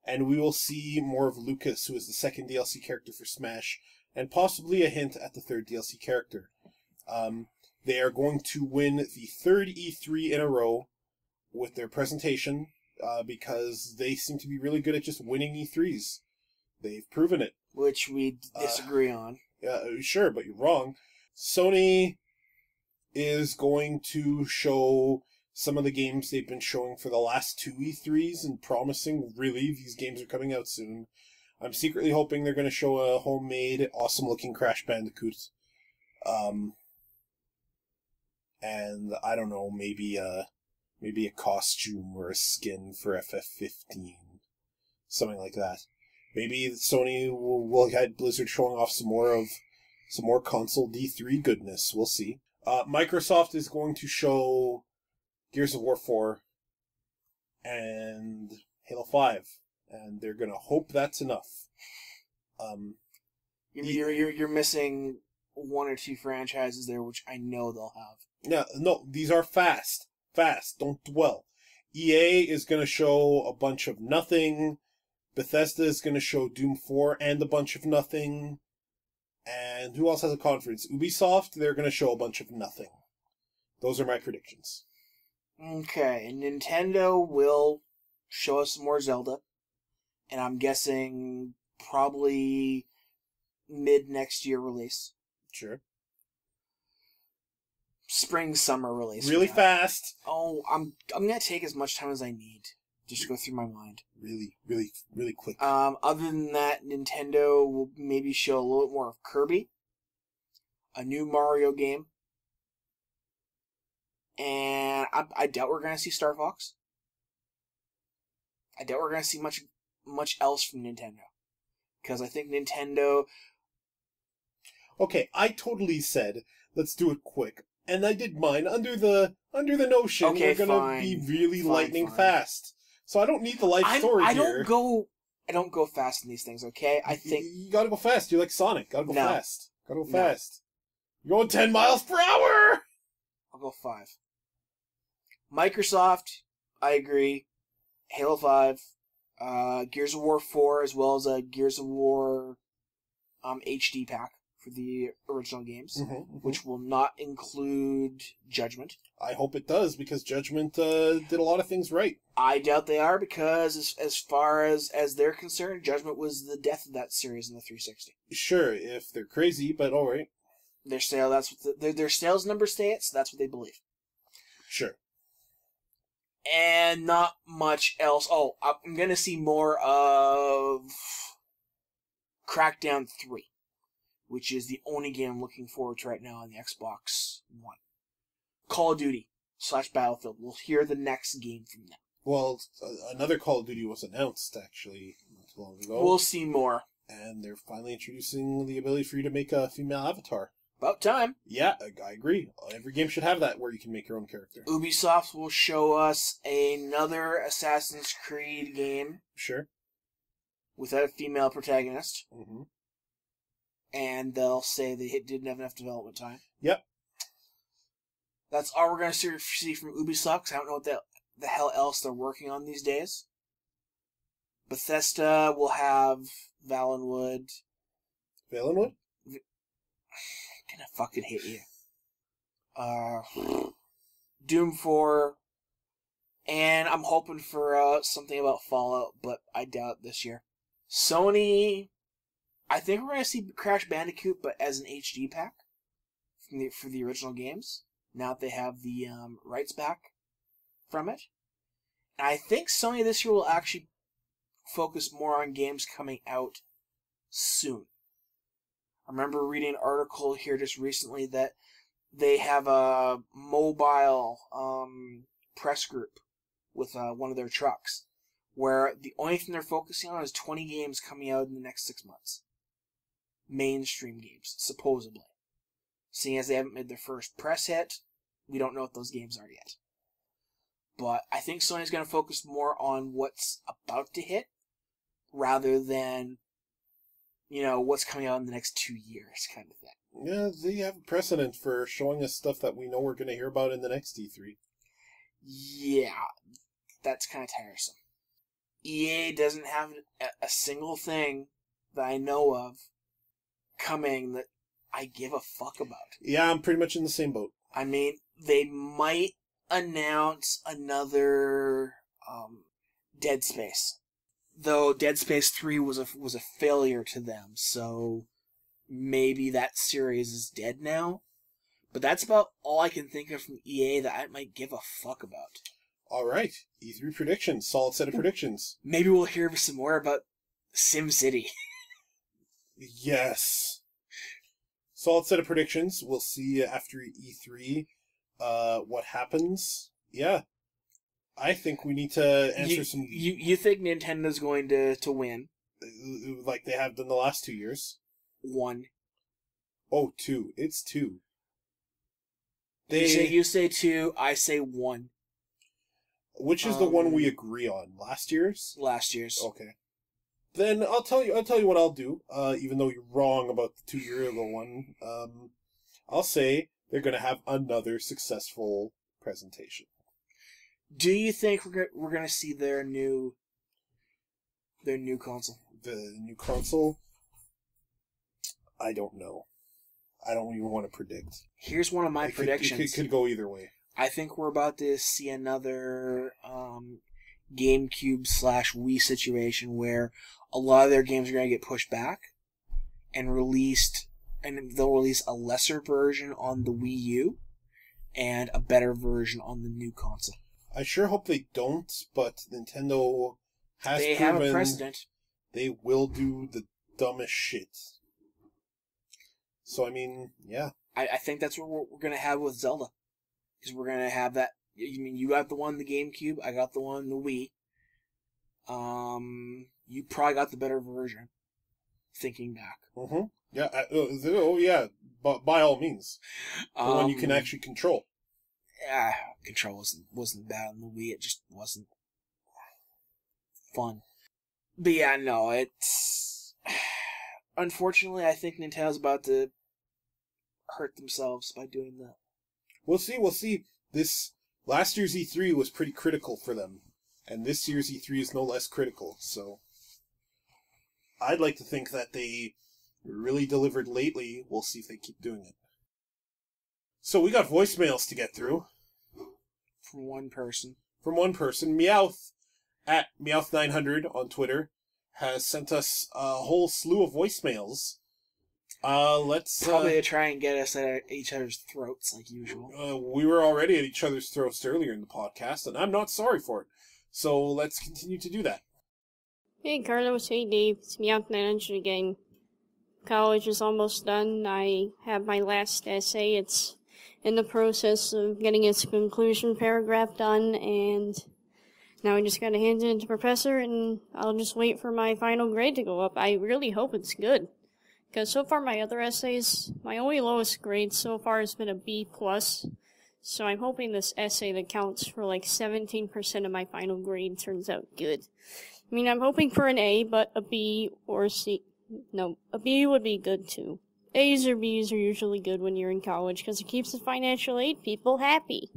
And we will see more of Lucas, who is the second DLC character for Smash, and possibly a hint at the third DLC character. They are going to win the third E3 in a row with their presentation, because they seem to be really good at just winning E3s. They've proven it. Which we disagree on. Sure, but you're wrong. Sony is going to show some of the games they've been showing for the last 2 E3s and promising, really, these games are coming out soon. I'm secretly hoping they're going to show a homemade, awesome-looking Crash Bandicoot. And, I don't know, maybe a costume or a skin for FF15. Something like that. Maybe Sony will get Blizzard showing off some more console D3 goodness. We'll see. Microsoft is going to show Gears of War 4 and Halo 5, and they're gonna hope that's enough. You're missing 1 or 2 franchises there, which I know they'll have. No, these are fast. Don't dwell. EA is gonna show a bunch of nothing. Bethesda is gonna show Doom 4 and a bunch of nothing. And who else has a conference? Ubisoft, they're gonna show a bunch of nothing. Those are my predictions. Okay, and Nintendo will show us some more Zelda. And I'm guessing probably mid-next year release. Sure. Spring-summer release. Really fast. Oh, I'm gonna take as much time as I need just to go through my mind. Really quick. Other than that, Nintendo will maybe show a little bit more of Kirby, a new Mario game, and I doubt we're gonna see Star Fox. I doubt we're gonna see much else from Nintendo, because I think Nintendo. Okay, I totally said let's do it quick, and I did mine under the notion we're gonna be really lightning fast. So I don't need the life story here. I don't go fast in these things, okay? I think... You gotta go fast. You're like Sonic. Gotta go fast. Gotta go fast. You're going 10 miles per hour! I'll go 5. Microsoft, I agree. Halo 5, Gears of War 4, as well as a Gears of War HD pack for the original games, which will not include Judgment. I hope it does, because Judgment did a lot of things right. I doubt they are, because as far as they're concerned, Judgment was the death of that series in the 360. Sure, if they're crazy, but all right. Their sales number states, that's what they believe. Sure. And not much else. Oh, I'm going to see more of Crackdown 3, which is the only game I'm looking forward to right now on the Xbox One. Call of Duty / Battlefield. We'll hear the next game from them. Well, another Call of Duty was announced, actually, not too long ago. We'll see more. And they're finally introducing the ability for you to make a female avatar. About time. Yeah, I agree. Every game should have that, where you can make your own character. Ubisoft will show us another Assassin's Creed game. Sure. Without a female protagonist. Mm-hmm. And they'll say they didn't have enough development time. Yep. That's all we're going to see from Ubisoft, 'cause I don't know what the hell else they're working on these days. Bethesda will have Valenwood. Valenwood? I'm gonna fucking hit you. Doom 4. And I'm hoping for something about Fallout, but I doubt this year. Sony, I think we're going to see Crash Bandicoot, but as an HD pack for the original games. Now that they have the rights back from it. And I think Sony this year will actually focus more on games coming out soon. I remember reading an article here just recently that they have a mobile press group with one of their trucks, where the only thing they're focusing on is 20 games coming out in the next 6 months. Mainstream games, supposedly. Seeing as they haven't made their first press hit, we don't know what those games are yet. But I think Sony's going to focus more on what's about to hit, rather than, what's coming out in the next 2 years, kind of thing. Yeah, they have a precedent for showing us stuff that we know we're going to hear about in the next E3. Yeah, that's kind of tiresome. EA doesn't have a single thing that I know of coming that I give a fuck about. Yeah, I'm pretty much in the same boat. I mean, they might announce another Dead Space. Though Dead Space 3 was a failure to them, so maybe that series is dead now. But that's about all I can think of from EA that I might give a fuck about. All right, E3 predictions. Solid set of predictions. Maybe we'll hear some more about SimCity. Yes. Solid set of predictions. We'll see after E3 what happens. Yeah. I think we need to answer some... You think Nintendo's going to win? Like they have done the last 2 years? 1. Oh, 2. It's 2. You say 2, I say 1. Which is the one we agree on? Last year's? Last year's. Okay. Then I'll tell you what I'll do, even though you're wrong about the 2 year ago one. I'll say they're going to have another successful presentation. Do you think we're going to see their new console? The new console? I don't know. I don't even want to predict. Here's one of my predictions. It could go either way. I think we're about to see another GameCube / Wii situation where a lot of their games are going to get pushed back and released, and they'll release a lesser version on the Wii U and a better version on the new console. I sure hope they don't, but Nintendo has They proven have a precedent. They will do the dumbest shit. So, I mean, yeah. I think that's what we're going to have with Zelda. Because we're going to have that. You got the one, the GameCube. I got the one, the Wii. You probably got the better version. Thinking back. Mm-hmm. Yeah. Oh, yeah. But by all means. The one you can actually control. Yeah, control wasn't bad on the Wii. It just wasn't fun. But yeah, no, it's... Unfortunately, I think Nintendo's about to hurt themselves by doing that. We'll see. This last year's E3 was pretty critical for them. And this year's E3 is no less critical, so I'd like to think that they really delivered lately. We'll see if they keep doing it. So we got voicemails to get through. From one person. Meowth, at Meowth900 on Twitter, has sent us a whole slew of voicemails. Let's... Probably to try and get us at each other's throats, like usual. We were already at each other's throats earlier in the podcast, and I'm not sorry for it. So let's continue to do that. Hey Carlos, hey Dave, it's Meowth900 again. College is almost done. I have my last essay. It's in the process of getting its conclusion paragraph done, and now I just gotta hand it in to Professor, and I'll just wait for my final grade to go up. I really hope it's good. Because so far my other essays, my only lowest grade so far has been a B+. So I'm hoping this essay that counts for like 17% of my final grade turns out good. I mean, I'm hoping for an A, but a B or C... No, a B would be good too. A's or B's are usually good when you're in college because it keeps the financial aid people happy.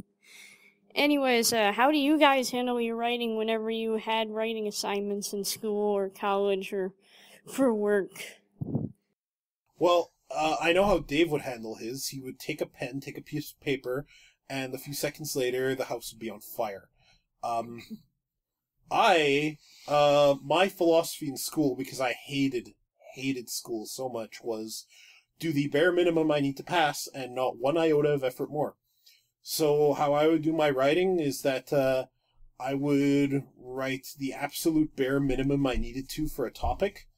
Anyways, how do you guys handle your writing whenever you had writing assignments in school or college or for work? Well, I know how Dave would handle his. He would take a pen, take a piece of paper, and a few seconds later, the house would be on fire. My philosophy in school, because I hated school so much, was do the bare minimum I need to pass and not one iota of effort more. So how I would do my writing is that I would write the absolute bare minimum I needed to for a topic.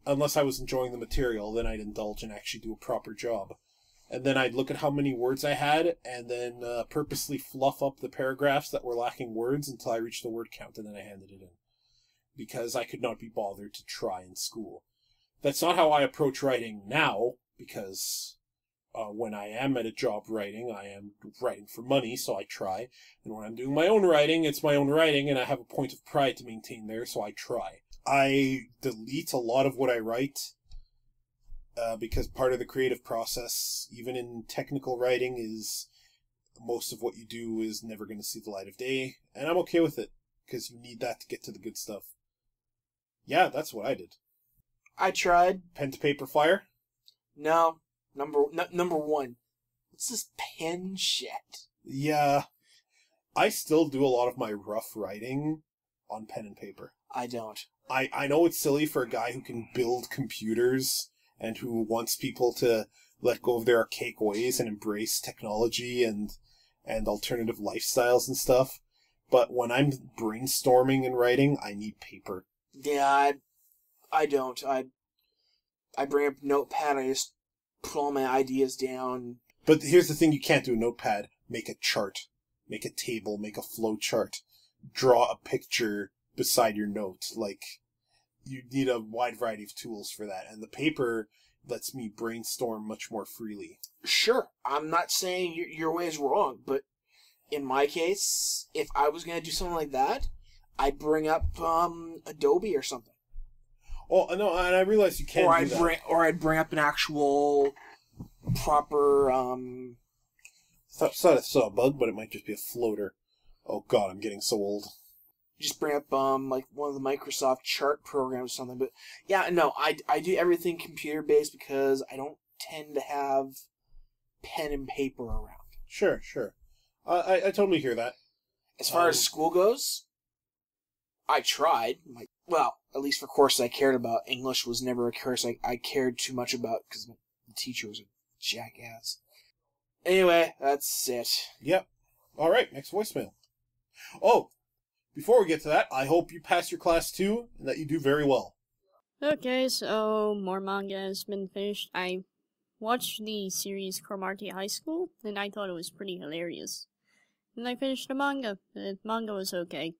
Unless I was enjoying the material, then I'd indulge and actually do a proper job. And then I'd look at how many words I had, and then purposely fluff up the paragraphs that were lacking words until I reached the word count, and then I handed it in. Because I could not be bothered to try in school. That's not how I approach writing now, because when I am at a job writing, I am writing for money, so I try. And when I'm doing my own writing, it's my own writing, and I have a point of pride to maintain there, so I try. I delete a lot of what I write, because part of the creative process, even in technical writing, is most of what you do is never going to see the light of day, and I'm okay with it, because you need that to get to the good stuff. Yeah, that's what I did. I tried. Pen to paper fire? No. Number one. What's this pen shit? Yeah. I still do a lot of my rough writing on pen and paper. I don't. I know it's silly for a guy who can build computers and who wants people to let go of their archaic ways and embrace technology and alternative lifestyles and stuff. But when I'm brainstorming and writing, I need paper. Yeah, I don't. I bring up Notepad, I just put all my ideas down. But here's the thing you can't do in Notepad. Make a chart. Make a table. Make a flow chart. Draw a picture beside your note. Like, you need a wide variety of tools for that. And the paper lets me brainstorm much more freely. Sure, I'm not saying your way is wrong, but in my case, if I was going to do something like that, I'd bring up Adobe or something. Oh, no, and I realize you can't do that. Or I'd bring up an actual proper... Thought I saw a bug, but it might just be a floater. Oh god, I'm getting so old. Just bring up like one of the Microsoft chart programs or something. But yeah, no, I do everything computer based because I don't tend to have pen and paper around. Sure. I totally hear that. As far as school goes, I tried. Well, at least for courses I cared about. English was never a course I cared too much about because the teacher was a jackass. Anyway, that's it. Yep. All right, next voicemail. Oh, before we get to that, I hope you pass your class too, and that you do very well. Okay, so more manga has been finished. I watched the series Cromartie High School, and I thought it was pretty hilarious. And I finished the manga. The manga was okay.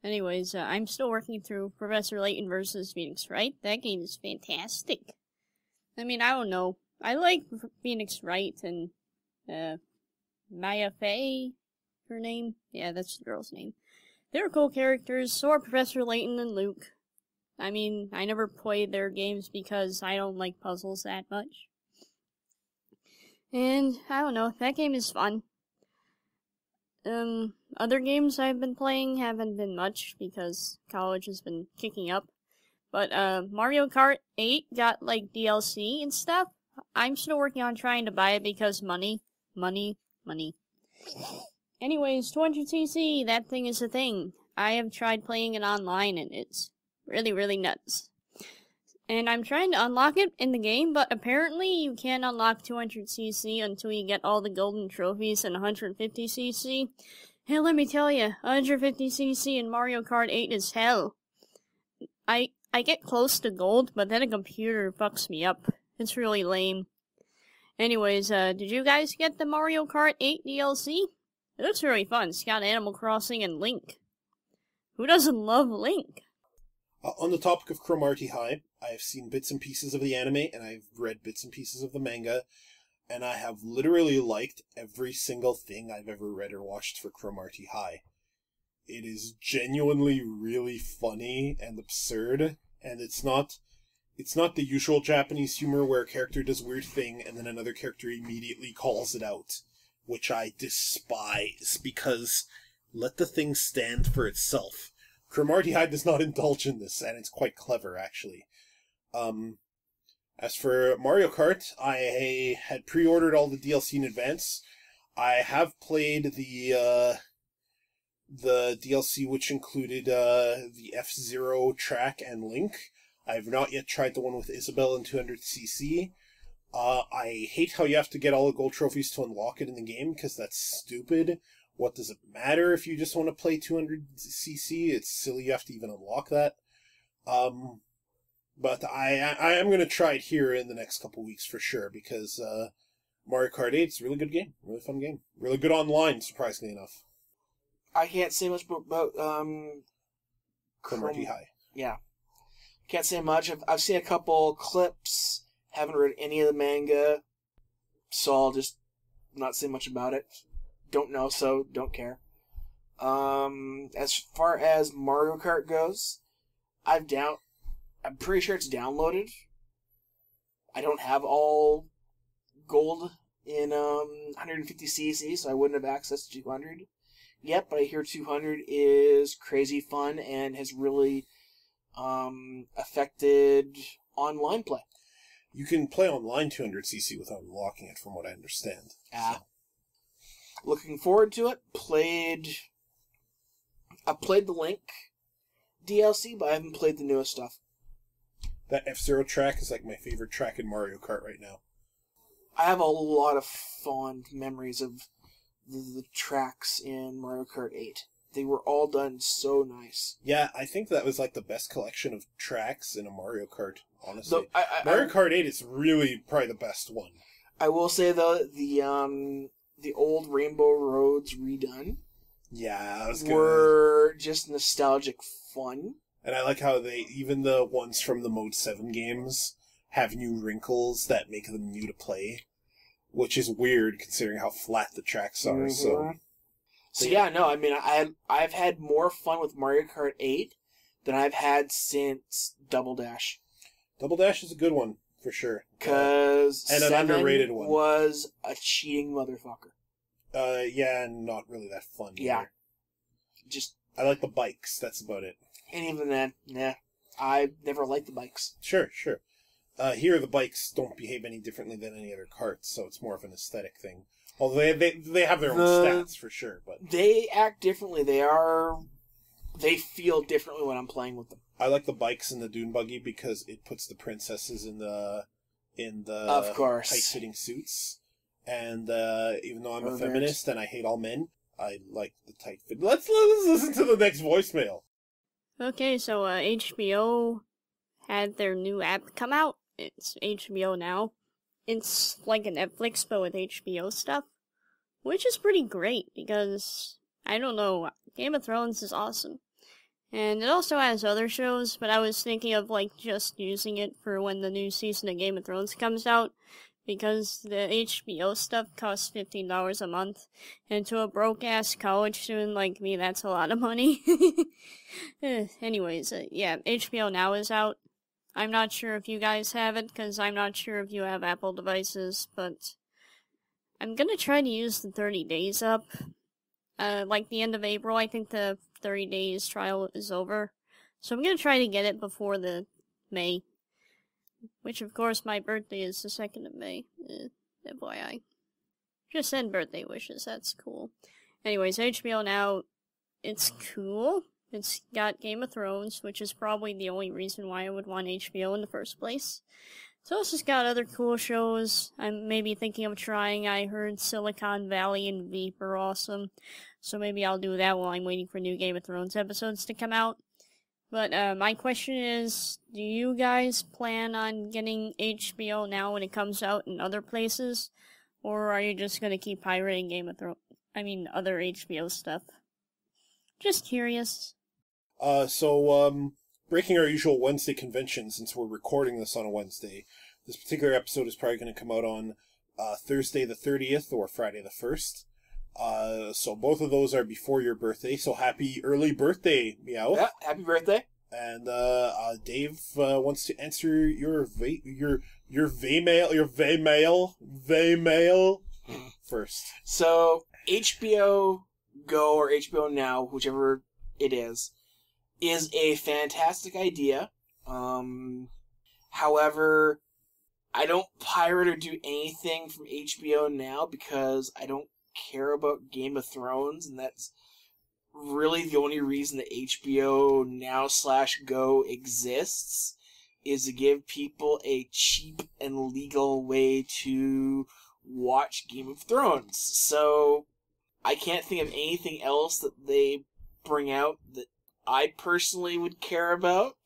Anyways, I'm still working through Professor Layton vs. Phoenix Wright. That game is fantastic. I mean, I don't know. I like Phoenix Wright and Maya Fey, her name? Yeah, that's the girl's name. They're cool characters, so are Professor Layton and Luke. I mean, I never played their games because I don't like puzzles that much. And, I don't know, that game is fun. Other games I've been playing haven't been much because college has been kicking up. But, Mario Kart 8 got, like, DLC and stuff. I'm still working on trying to buy it because money. Anyways, 200cc, that thing is a thing. I have tried playing it online and it's really, really nuts. And I'm trying to unlock it in the game, but apparently you can't unlock 200cc until you get all the golden trophies in 150cc. And let me tell you, 150cc in Mario Kart 8 is hell. I get close to gold, but then a computer fucks me up. It's really lame. Anyways, did you guys get the Mario Kart 8 DLC? It looks really fun. It's got Animal Crossing and Link. Who doesn't love Link? On the topic of Cromarty High, I have seen bits and pieces of the anime, and I've read bits and pieces of the manga, and I have literally liked every single thing I've ever read or watched for Cromarty High. It is genuinely really funny and absurd, and it's not the usual Japanese humor where a character does a weird thing and then another character immediately calls it out, which I despise, because let the thing stand for itself. Cromarty High does not indulge in this, and it's quite clever, actually. As for Mario Kart, I had pre-ordered all the DLC in advance. I have played the DLC which included the F-Zero track and Link. I have not yet tried the one with Isabelle and 200cc. I hate how you have to get all the gold trophies to unlock it in the game, because that's stupid. What does it matter if you just want to play 200cc? It's silly you have to even unlock that. But I am going to try it here in the next couple weeks for sure, because Mario Kart 8 is a really good game. Really fun game. Really good online, surprisingly enough. I can't say much about Cromarty High. Yeah. Can't say much. I've seen a couple clips. Haven't read any of the manga. So I'll just not say much about it. Don't know, so don't care. As far as Mario Kart goes, I'm pretty sure it's downloaded. I don't have all gold in 150cc, so I wouldn't have access to 200 yet, but I hear 200 is crazy fun and has really affected online play. You can play online 200cc without unlocking it, from what I understand. So. Looking forward to it. I played the Link DLC, but I haven't played the newest stuff. That F-Zero track is like my favorite track in Mario Kart right now. I have a lot of fond memories of the tracks in Mario Kart 8. They were all done so nice. Yeah, I think that was like the best collection of tracks in a Mario Kart, honestly. Mario Kart 8 is really probably the best one. I will say, though, the old Rainbow Roads redone were just nostalgic fun. And I like how even the ones from the Mode 7 games have new wrinkles that make them new to play, which is weird considering how flat the tracks are. Mm-hmm. So yeah, no, I mean, I've had more fun with Mario Kart 8 than I've had since Double Dash. Double Dash is a good one, for sure. Because and an underrated one. Was a cheating motherfucker. Yeah, and not really that fun either. Just... I like the bikes, that's about it. And even then, nah. I never liked the bikes. Sure. Here, the bikes don't behave any differently than any other carts, so it's more of an aesthetic thing. Although they have their own stats, for sure. But they act differently. They feel differently when I'm playing with them. I like the bikes and the dune buggy because it puts the princesses in the of course tight-fitting suits. And even though I'm a feminist and I hate all men, I like the tight fit. Let's listen to the next voicemail. Okay, so HBO had their new app come out. It's HBO Now. It's like a Netflix, but with HBO stuff. Which is pretty great, because, I don't know, Game of Thrones is awesome. And it also has other shows, but I was thinking of, like, just using it for when the new season of Game of Thrones comes out, because the HBO stuff costs $15 a month, and to a broke-ass college student like me, that's a lot of money. Anyways, yeah, HBO Now is out. I'm not sure if you guys have it, because I'm not sure if you have Apple devices, but I'm gonna try to use the 30 days up. like the end of April. I think the 30 days trial is over. So I'm gonna try to get it before the May. Which, of course, my birthday is the 2nd of May. FYI. Just send birthday wishes, that's cool. Anyways, HBO Now, it's cool. It's got Game of Thrones, which is probably the only reason why I would want HBO in the first place. So it's just got other cool shows I'm maybe thinking of trying. I heard Silicon Valley and Veep are awesome. So maybe I'll do that while I'm waiting for new Game of Thrones episodes to come out. But my question is, do you guys plan on getting HBO Now when it comes out in other places? Or are you just gonna keep pirating Game of Thrones? Other HBO stuff. Just curious. Breaking our usual Wednesday convention, since we're recording this on a Wednesday, this particular episode is probably going to come out on Thursday the 30th or Friday the 1st. So both of those are before your birthday, so happy early birthday, Meowth. Yeah, happy birthday. And Dave wants to answer your Vmail first. So HBO Go or HBO Now, whichever it is a fantastic idea. However, I don't pirate or do anything from HBO Now because I don't care about Game of Thrones, and that's really the only reason that HBO Now / Go exists, is to give people a cheap and legal way to watch Game of Thrones. So I can't think of anything else that they bring out that I personally would care about.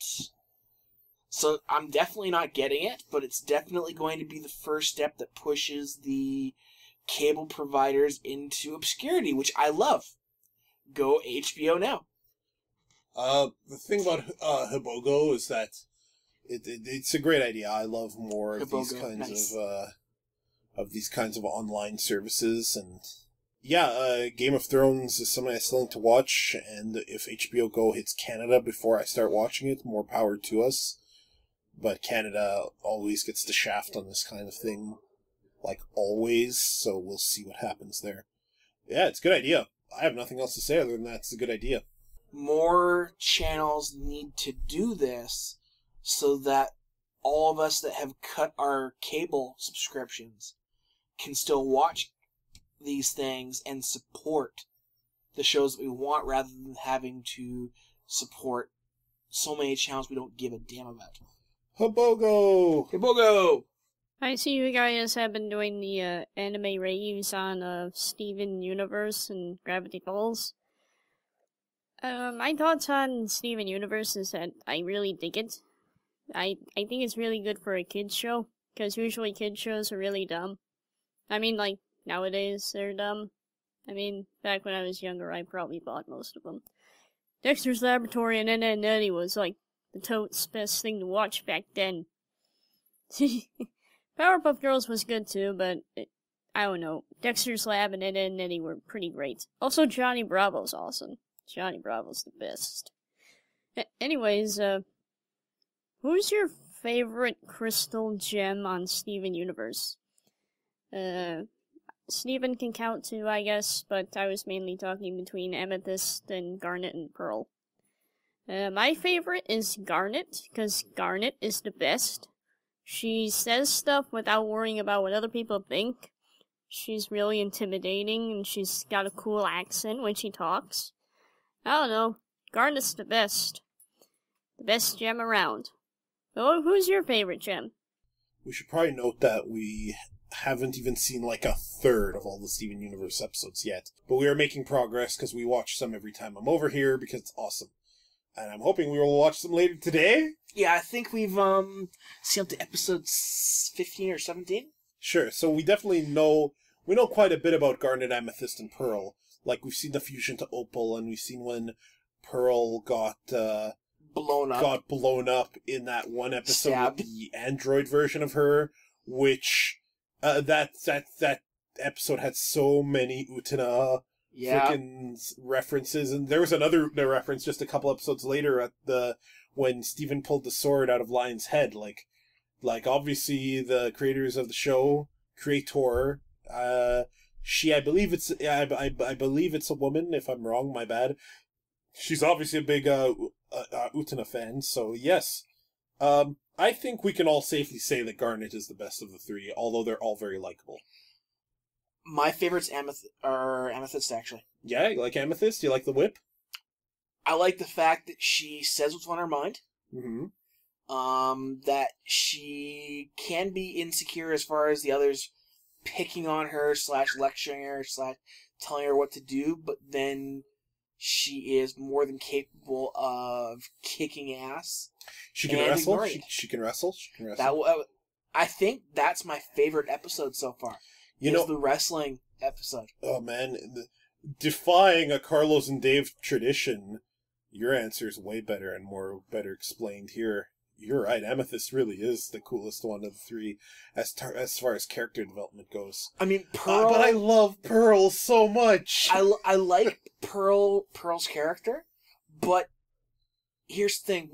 So I'm definitely not getting it, but it's definitely going to be the first step that pushes the cable providers into obscurity, which I love. Go HBO Now. The thing about Hibogo is that it's a great idea. I love more of Hibogo, these kinds of online services, and yeah, Game of Thrones is something I still need to watch, and if HBO Go hits Canada before I start watching it, more power to us. But Canada always gets the shaft on this kind of thing, like always, so we'll see what happens there. Yeah, it's a good idea. I have nothing else to say other than that it's a good idea. More channels need to do this so that all of us that have cut our cable subscriptions can still watch these things and support the shows that we want, rather than having to support so many channels we don't give a damn about. Hibogo! Hibogo! I see you guys have been doing the anime reviews on Steven Universe and Gravity Falls. My thoughts on Steven Universe is that I really dig it. I think it's really good for a kid's show, because usually kids shows are really dumb. Nowadays they're dumb. Back when I was younger, I probably bought most of them. Dexter's Laboratory and Ed, Eddy was like the totes best thing to watch back then. Powerpuff Girls was good too, but I don't know. Dexter's Lab and Ed, Eddy were pretty great. Also, Johnny Bravo's awesome. Johnny Bravo's the best. Anyways, who's your favorite crystal gem on Steven Universe? Steven can count too, I guess, but I was mainly talking between Amethyst and Garnet and Pearl. My favorite is Garnet, because Garnet is the best. She says stuff without worrying about what other people think. She's really intimidating, and she's got a cool accent when she talks. I don't know. Garnet's the best. The best gem around. Oh, who's your favorite gem? We should probably note that we haven't even seen like a third of all the Steven Universe episodes yet. But we are making progress because we watch some every time I'm over here because it's awesome. And I'm hoping we will watch them later today. Yeah, I think we've seen up to episode 15 or 17. Sure, so we definitely know quite a bit about Garnet, Amethyst, and Pearl. Like, we've seen the fusion to Opal, and we've seen when Pearl got blown up in that one episode with the android version of her, which that episode had so many Utena freaking references, and there was another reference just a couple episodes later at when Steven pulled the sword out of Lion's head. Like obviously the creators of the show, I believe I believe it's a woman. If I'm wrong, my bad. She's obviously a big Utena fan, so yes. I think we can all safely say that Garnet is the best of the three, although they're all very likable. My favorites are Amethyst, actually. Yeah, you like Amethyst? You like the whip? I like the fact that she says what's on her mind. Mm-hmm. That she can be insecure as far as the others picking on her, / lecturing her, / telling her what to do, but then she is more than capable of kicking ass. She can wrestle. She can wrestle. She can wrestle. I think that's my favorite episode so far. The wrestling episode. Oh man, defying a Carlos and Dave tradition, your answer is way better and better explained here. You're right. Amethyst really is the coolest one of the three, as far as character development goes. I mean, Pearl. But I love Pearl so much. I like Pearl's character, but here's the thing: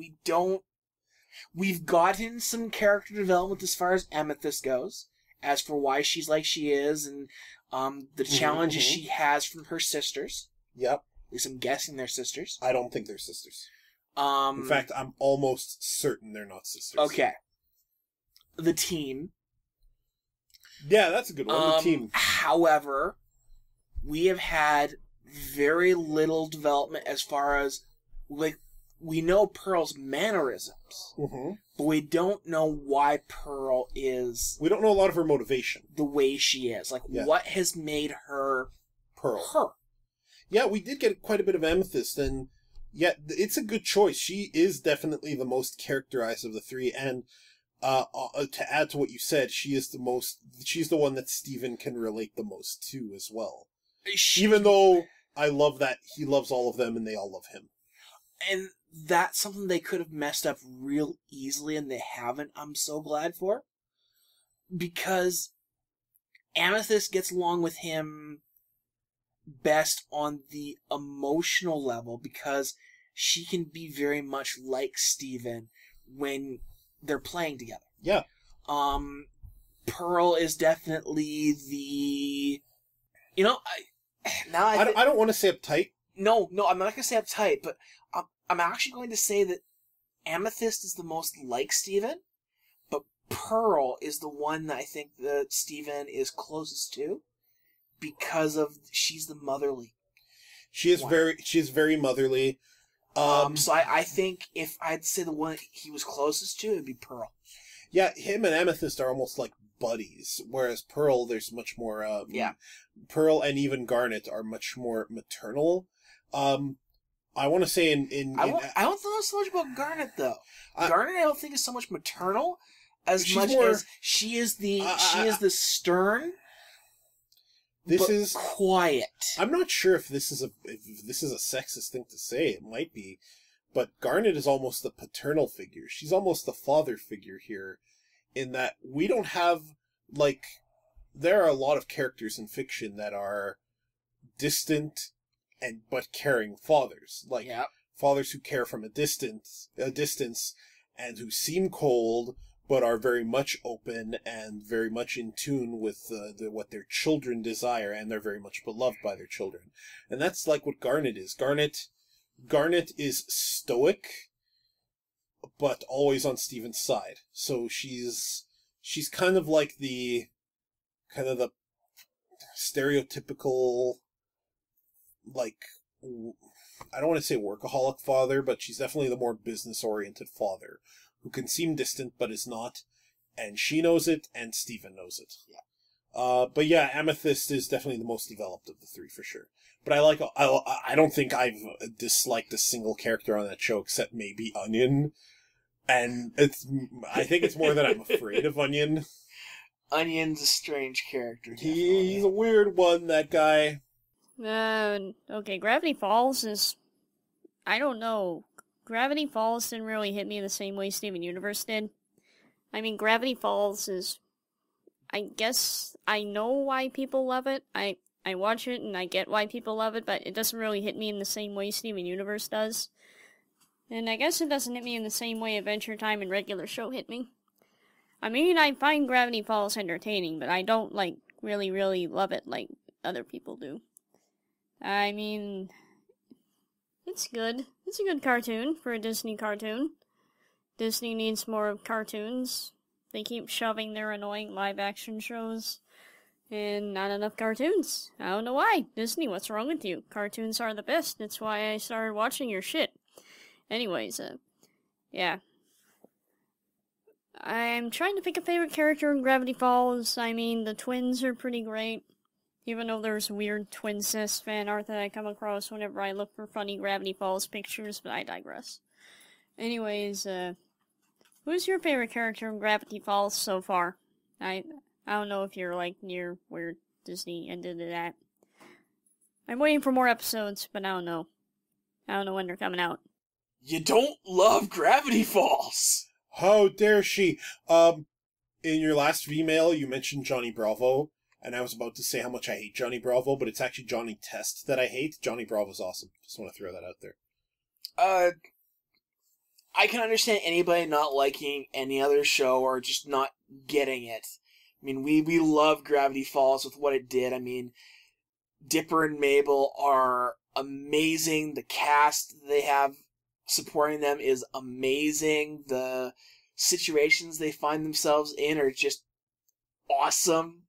we've gotten some character development as far as Amethyst goes, as for why she's like she is, and the challenges she has from her sisters. Yep. At least I'm guessing they're sisters. I don't think they're sisters. In fact, I'm almost certain they're not sisters. Okay. The team. Yeah, that's a good one. The team. However, we have had very little development as far as, like, we know Pearl's mannerisms, but we don't know why Pearl is... We don't know a lot of her motivation. The way she is. Like, what has made her... Pearl. Her. Yeah, we did get quite a bit of Amethyst, and yeah, it's a good choice. She is definitely the most characterized of the three, and to add to what you said, she's the one that Steven can relate the most to as well. Even though I love that he loves all of them and they all love him. And that's something they could have messed up real easily, and they haven't. I'm so glad for. Because Amethyst gets along with him best on the emotional level, because she can be very much like Steven when they're playing together. Yeah. Pearl is definitely the... I don't want to say uptight. No, I'm not going to say uptight, but I'm actually going to say that Amethyst is the most like Steven, but Pearl is the one that I think that Steven is closest to, because of she's the motherly. She is very motherly. So I think if I'd say the one he was closest to, it'd be Pearl. Yeah, him and Amethyst are almost like buddies, whereas Pearl, there's much more... Pearl and even Garnet are much more maternal. I want to say I don't know so much about Garnet, though. Garnet, I don't think is so much maternal as much as she is the stern... This is quiet. I'm not sure if this is a sexist thing to say. It might be, but Garnet is almost the paternal figure. She's almost the father figure here, in that we don't have there are a lot of characters in fiction that are distant but caring fathers, fathers who care from a distance, and who seem cold, but are very much open and very much in tune with what their children desire, and they're very much beloved by their children. And that's like what Garnet is. Garnet is stoic, but always on Steven's side. So she's kind of like the stereotypical, I don't want to say workaholic father, but she's definitely the more business-oriented father, who can seem distant but is not, and she knows it, and Steven knows it. Yeah. But yeah, Amethyst is definitely the most developed of the three, for sure. But I don't think I've disliked a single character on that show, except maybe Onion, and I think it's more that I'm afraid of Onion. Onion's a strange character. He's a weird one, that guy. Okay, Gravity Falls is... I don't know. Gravity Falls didn't really hit me the same way Steven Universe did. I mean, Gravity Falls is... I guess I know why people love it. I watch it and I get why people love it, but it doesn't really hit me in the same way Steven Universe does. And I guess it doesn't hit me in the same way Adventure Time and regular show hit me. I mean, I find Gravity Falls entertaining, but I don't, really, really love it. other people do. I mean, it's good. It's a good cartoon for a Disney cartoon. Disney needs more cartoons. They keep shoving their annoying live-action shows, and not enough cartoons. I don't know why. Disney, what's wrong with you? Cartoons are the best. That's why I started watching your shit. Anyways, yeah. I'm trying to pick a favorite character in Gravity Falls. I mean, the twins are pretty great. Even though there's weird twincest fan art that I come across whenever I look for funny Gravity Falls pictures, but I digress. Anyways, who's your favorite character in Gravity Falls so far? I don't know if you're, like, near where Disney ended it at. I'm waiting for more episodes, but I don't know. I don't know when they're coming out. You don't love Gravity Falls! How dare she? In your last email, you mentioned Johnny Bravo, and I was about to say how much I hate Johnny Bravo, but it's actually Johnny Test that I hate. Johnny Bravo's awesome. Just want to throw that out there. I can understand anybody not liking any other show or just not getting it. I mean, we love Gravity Falls with what it did. I mean, Dipper and Mabel are amazing. The cast they have supporting them is amazing. The situations they find themselves in are just awesome.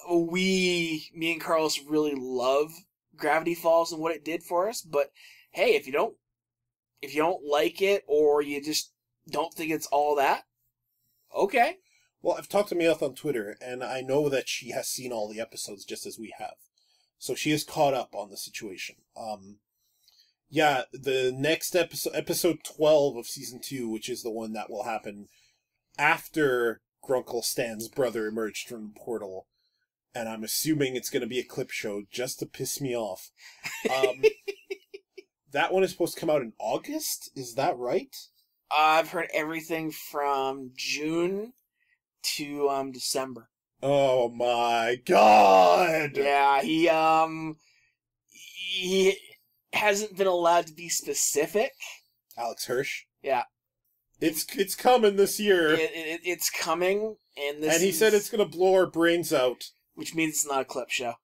Me and Carlos really love Gravity Falls and what it did for us, but hey, if you don't like it, or you just don't think it's all that, okay. Well, I've talked to Meowth on Twitter, and I know that she has seen all the episodes just as we have. So she is caught up on the situation. Yeah, the next episode 12 of Season 2, which is the one that will happen after Grunkle Stan's brother emerged from the portal, and I'm assuming it's going to be a clip show just to piss me off. That one is supposed to come out in August? Is that right? I've heard everything from June to December. Oh my god! Yeah, he hasn't been allowed to be specific. Alex Hirsch? Yeah. It's coming this year. It's coming, and he said it's going to blow our brains out. Which means it's not a clip show.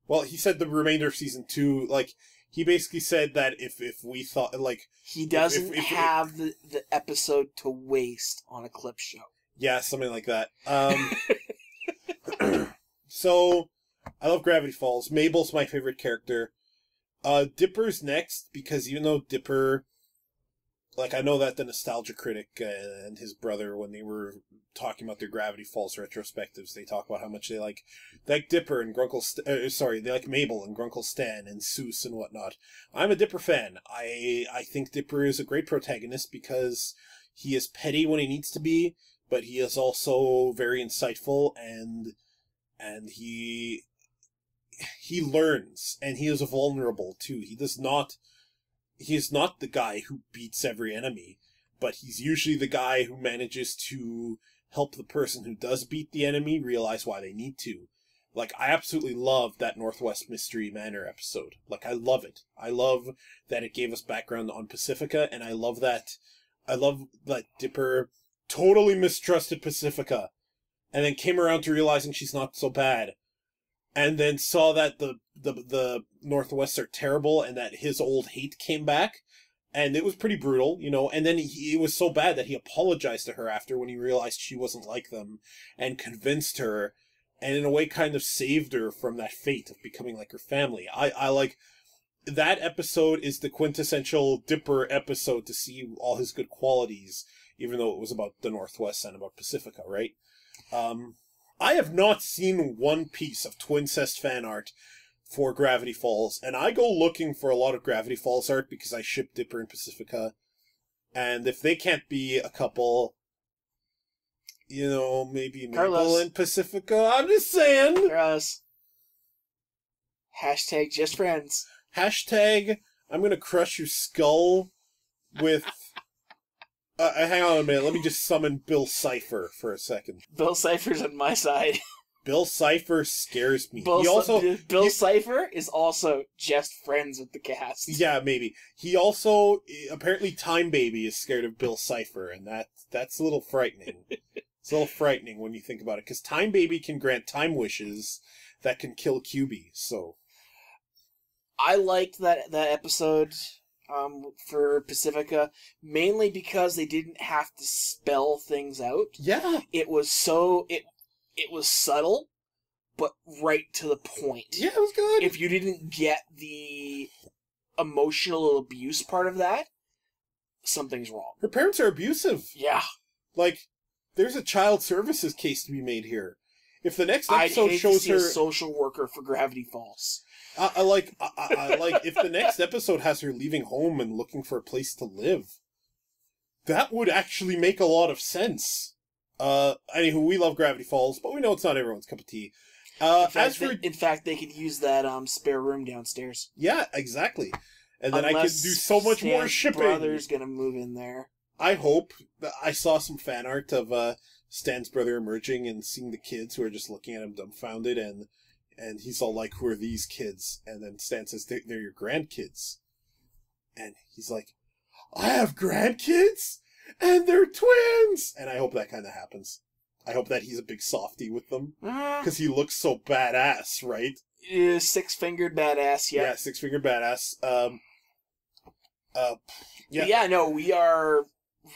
Well, he said the remainder of Season 2, like, he basically said that if we thought, like... He doesn't have the episode to waste on a clip show. Yeah, something like that. So, I love Gravity Falls. Mabel's my favorite character. Dipper's next, because even though Dipper... Like, I know that the Nostalgia Critic and his brother, when they were talking about their Gravity Falls retrospectives, they talk about how much they like Dipper and Grunkle... they like Mabel and Grunkle Stan and Seuss and whatnot. I'm a Dipper fan. I think Dipper is a great protagonist because he is petty when he needs to be, but he is also very insightful, and he learns, and he is vulnerable too. He is not the guy who beats every enemy, but he's usually the guy who manages to help the person who does beat the enemy realize why they need to. Like, I absolutely love that Northwest Mystery Manor episode. Like, I love it. I love that it gave us background on Pacifica, and I love that Dipper totally mistrusted Pacifica, and then came around to realizing she's not so bad, and then saw that the Northwests are terrible, and that his old hate came back, and it was pretty brutal, you know, and then it was so bad that he apologized to her after when he realized she wasn't like them, and convinced her, and in a way kind of saved her from that fate of becoming like her family. I like... That episode is the quintessential Dipper episode to see all his good qualities, even though it was about the Northwest and about Pacifica, right? I have not seen one piece of Twincest fan art for Gravity Falls, and I go looking for a lot of Gravity Falls art because I ship Dipper and Pacifica, and if they can't be a couple, you know, maybe Mabel and Pacifica, I'm just saying. Carlos. Hashtag just friends. Hashtag I'm gonna crush your skull with... hang on a minute, let me just summon Bill Cipher for a second. Bill Cipher's on my side. Bill Cipher scares me. Bill Cipher is also just friends with the cast. Yeah, maybe. He also, apparently Time Baby is scared of Bill Cipher, and that's a little frightening. It's a little frightening when you think about it, because Time Baby can grant time wishes, that can kill QB. So I liked that episode for Pacifica, mainly because they didn't have to spell things out. yeah, It was it was subtle, but right to the point. yeah, it was good. If you didn't get the emotional abuse part of that, something's wrong. Her parents are abusive. Yeah. Like, there's a child services case to be made here. If the next I'd episode hate shows to see her a social worker for Gravity Falls. I like if the next episode has her leaving home and looking for a place to live, that would actually make a lot of sense. Anywho, we love Gravity Falls, but we know it's not everyone's cup of tea. In fact, they could use that spare room downstairs. Yeah, exactly. And then I could Unless do so much more Stan's shipping. brother's gonna move in there. I hope. I saw some fan art of Stan's brother emerging and seeing the kids who are just looking at him dumbfounded, and he's all like, "Who are these kids?" And then Stan says, "They're your grandkids." And he's like, "I have grandkids? And they're twins!" And I hope that kind of happens. I hope that he's a big softie with them. Because he looks so badass, right? Six-fingered badass, yeah. Yeah, six-fingered badass. Yeah. Yeah, no, we are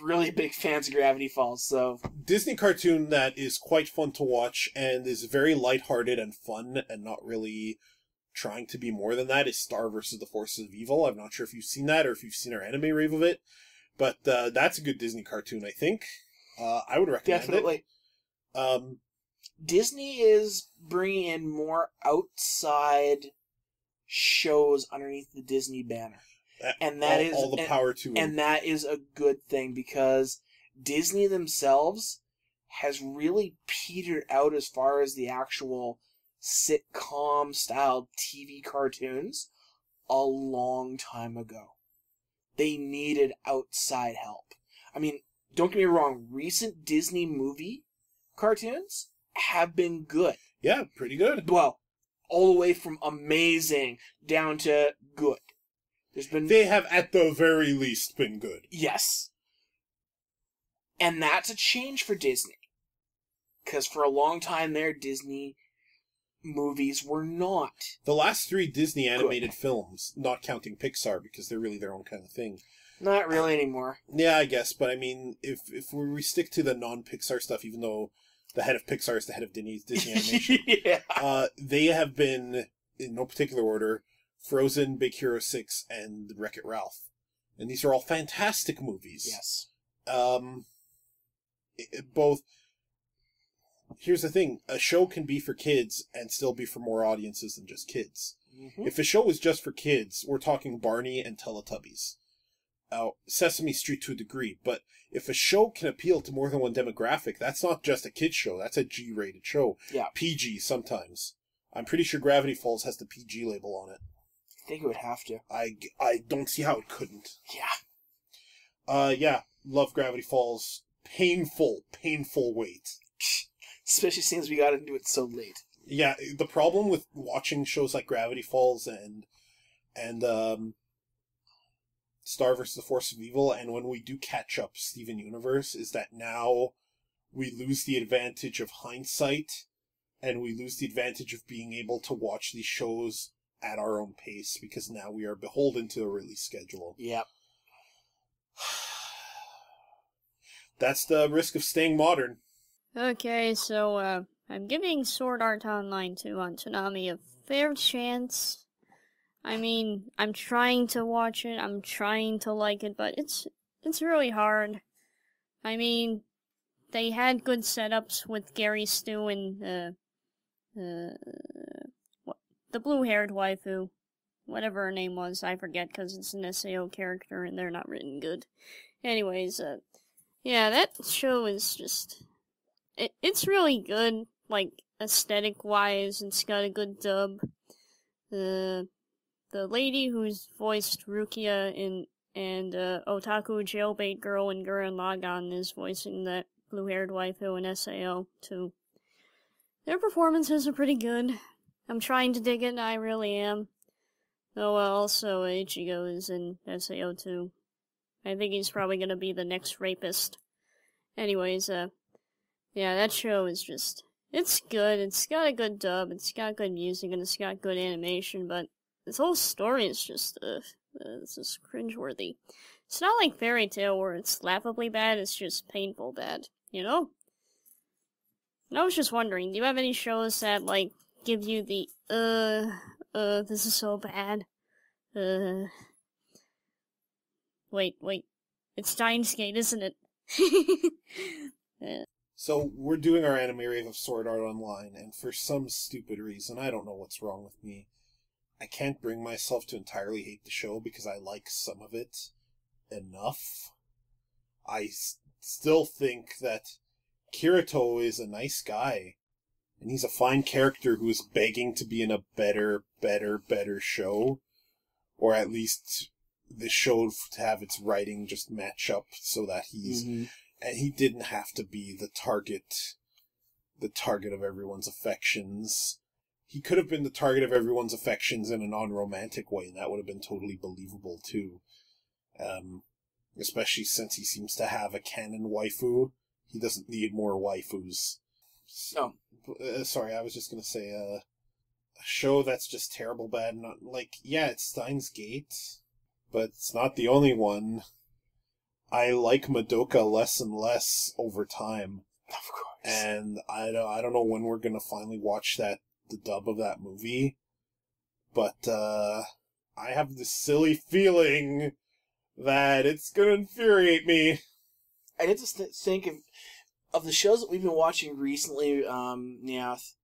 really big fans of Gravity Falls, so... Disney cartoon that is quite fun to watch and is very lighthearted and fun and not really trying to be more than that is Star vs. the Forces of Evil. I'm not sure if you've seen that or if you've seen our anime rave of it, but that's a good Disney cartoon, I think. I would recommend Definitely. it. Disney is bringing in more outside shows underneath the Disney banner. And that is all the power to them. And that is a good thing because Disney themselves has really petered out as far as the actual sitcom-style TV cartoons a long time ago. They needed outside help. I mean, don't get me wrong, recent Disney movie cartoons have been good. Yeah, pretty good. Well, all the way from amazing down to good. They have, at the very least, been good. Yes. And that's a change for Disney. Because for a long time there, Disney movies were not. The last 3 Disney animated films, not counting Pixar, because they're really their own kind of thing. Not really anymore. Yeah, I guess, but I mean, if we stick to the non-Pixar stuff, even though the head of Pixar is the head of Disney Animation, yeah. They have been, in no particular order, Frozen, Big Hero 6, and Wreck-It Ralph. And these are all fantastic movies. Yes. Both... Here's the thing. A show can be for kids and still be for more audiences than just kids. Mm-hmm. If a show is just for kids, we're talking Barney and Teletubbies. Sesame Street to a degree, but if a show can appeal to more than one demographic, that's not just a kid's show, that's a G-rated show. Yeah. PG sometimes. I'm pretty sure Gravity Falls has the PG label on it. I think it would have to. I don't see how it couldn't. Yeah. Yeah, love Gravity Falls. Painful wait. Especially since we got into it so late. Yeah, the problem with watching shows like Gravity Falls and Star vs. the Force of Evil, and when we do catch up Steven Universe, is that now we lose the advantage of hindsight, and we lose the advantage of being able to watch these shows at our own pace, because now we are beholden to a release schedule. Yep. That's the risk of staying modern. Okay, so, I'm giving Sword Art Online 2 on Toonami a fair chance. I mean, I'm trying to watch it, I'm trying to like it, but it's really hard. I mean, they had good setups with Gary Stu and, the blue-haired waifu. Whatever her name was, I forget, because it's an SAO character and they're not written good. Anyways, yeah, that show is just... It's really good, like, aesthetic-wise. It's got a good dub. The lady who's voiced Rukia and Otaku Jailbait Girl and Gurren Lagann is voicing that blue-haired waifu in SAO, too. Their performances are pretty good. I'm trying to dig it, I really am. Oh, well, also, Ichigo is in SAO, too. I think he's probably gonna be the next rapist. Anyways, yeah, that show is just... It's good. It's got a good dub. It's got good music, and it's got good animation. But this whole story is just, it's just cringeworthy. It's not like Fairy Tail where it's laughably bad. It's just painful bad. You know? And I was just wondering, do you have any shows that like give you the this is so bad? Wait, it's Steins Gate, isn't it? So, we're doing our anime rave of Sword Art Online, and for some stupid reason, I don't know what's wrong with me, I can't bring myself to entirely hate the show because I like some of it enough. I still think that Kirito is a nice guy, and he's a fine character who is begging to be in a better show, or at least this show to have its writing just match up so that he's... And he didn't have to be the target of everyone's affections. He could have been the target of everyone's affections in a non-romantic way, and that would have been totally believable, too. Especially since he seems to have a canon waifu. He doesn't need more waifus. Oh. Sorry, I was just gonna say, a show that's just terrible bad, not, like, yeah, it's Steins Gate, but it's not the only one. I like Madoka less and less over time. Of course. And I don't know when we're gonna finally watch the dub of that movie. But, I have this silly feeling that it's gonna infuriate me. I get to think of the shows that we've been watching recently, Meowth,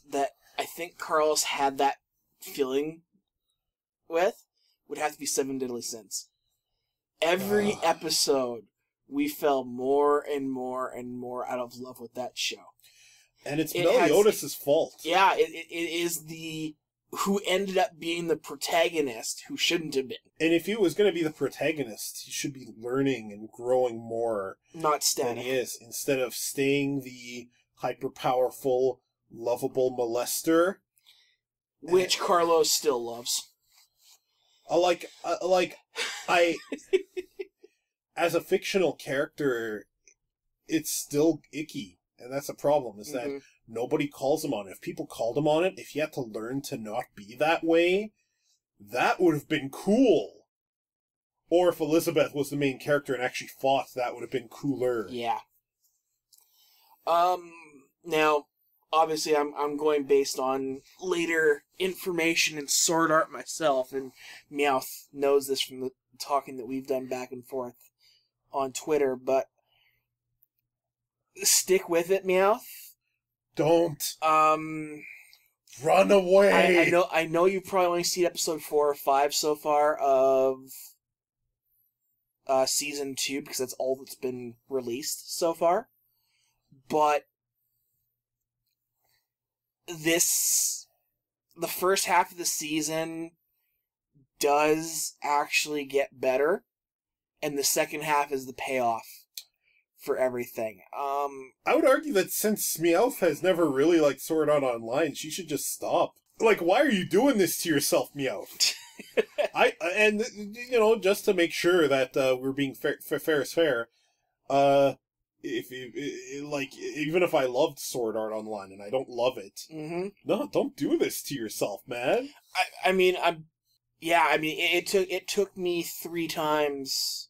that I think Carlos had that feeling with, would have to be Seven Deadly Sins. Every episode, we fell more and more and more out of love with that show. And it's Meliodas' fault. Yeah, it is the... who ended up being the protagonist who shouldn't have been. And if he was going to be the protagonist, he should be learning and growing more Not static. than he is, instead of staying the hyper-powerful, lovable molester. Which Carlos still loves. As a fictional character, it's still icky. And that's a problem, is that nobody calls him on it. If people called him on it, if he had to learn to not be that way, that would have been cool. Or if Elizabeth was the main character and actually fought, that would have been cooler. Yeah. Now, obviously I'm going based on later information and Sword Art myself, and Meowth knows this from the talking that we've done back and forth on Twitter, but stick with it, Meowth. Don't. Run away. I know you've probably only seen episode 4 or 5 so far of season 2, because that's all that's been released so far. But the first half of the season does actually get better, and the second half is the payoff for everything. I would argue that since Meowth has never really liked Sword Art Online, she should just stop. Like, why are you doing this to yourself, Meowth? Just to make sure that we're being fair is fair, even if I loved Sword Art Online and I don't love it, no, don't do this to yourself, man. It took me 3 times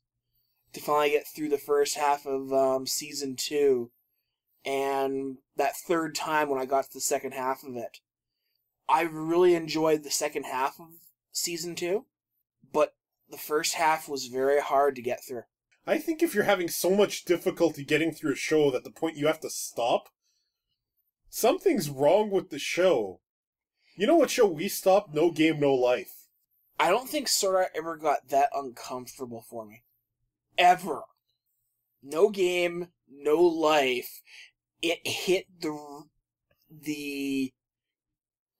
to finally get through the first half of season 2, and that third time when I got to the second half of it, I really enjoyed the second half of season 2, but the first half was very hard to get through. I think if you're having so much difficulty getting through a show that the point you have to stop, something's wrong with the show. You know what show we stopped? No Game, No Life. I don't think Sword Art ever got that uncomfortable for me. Ever. No Game, No Life. It hit the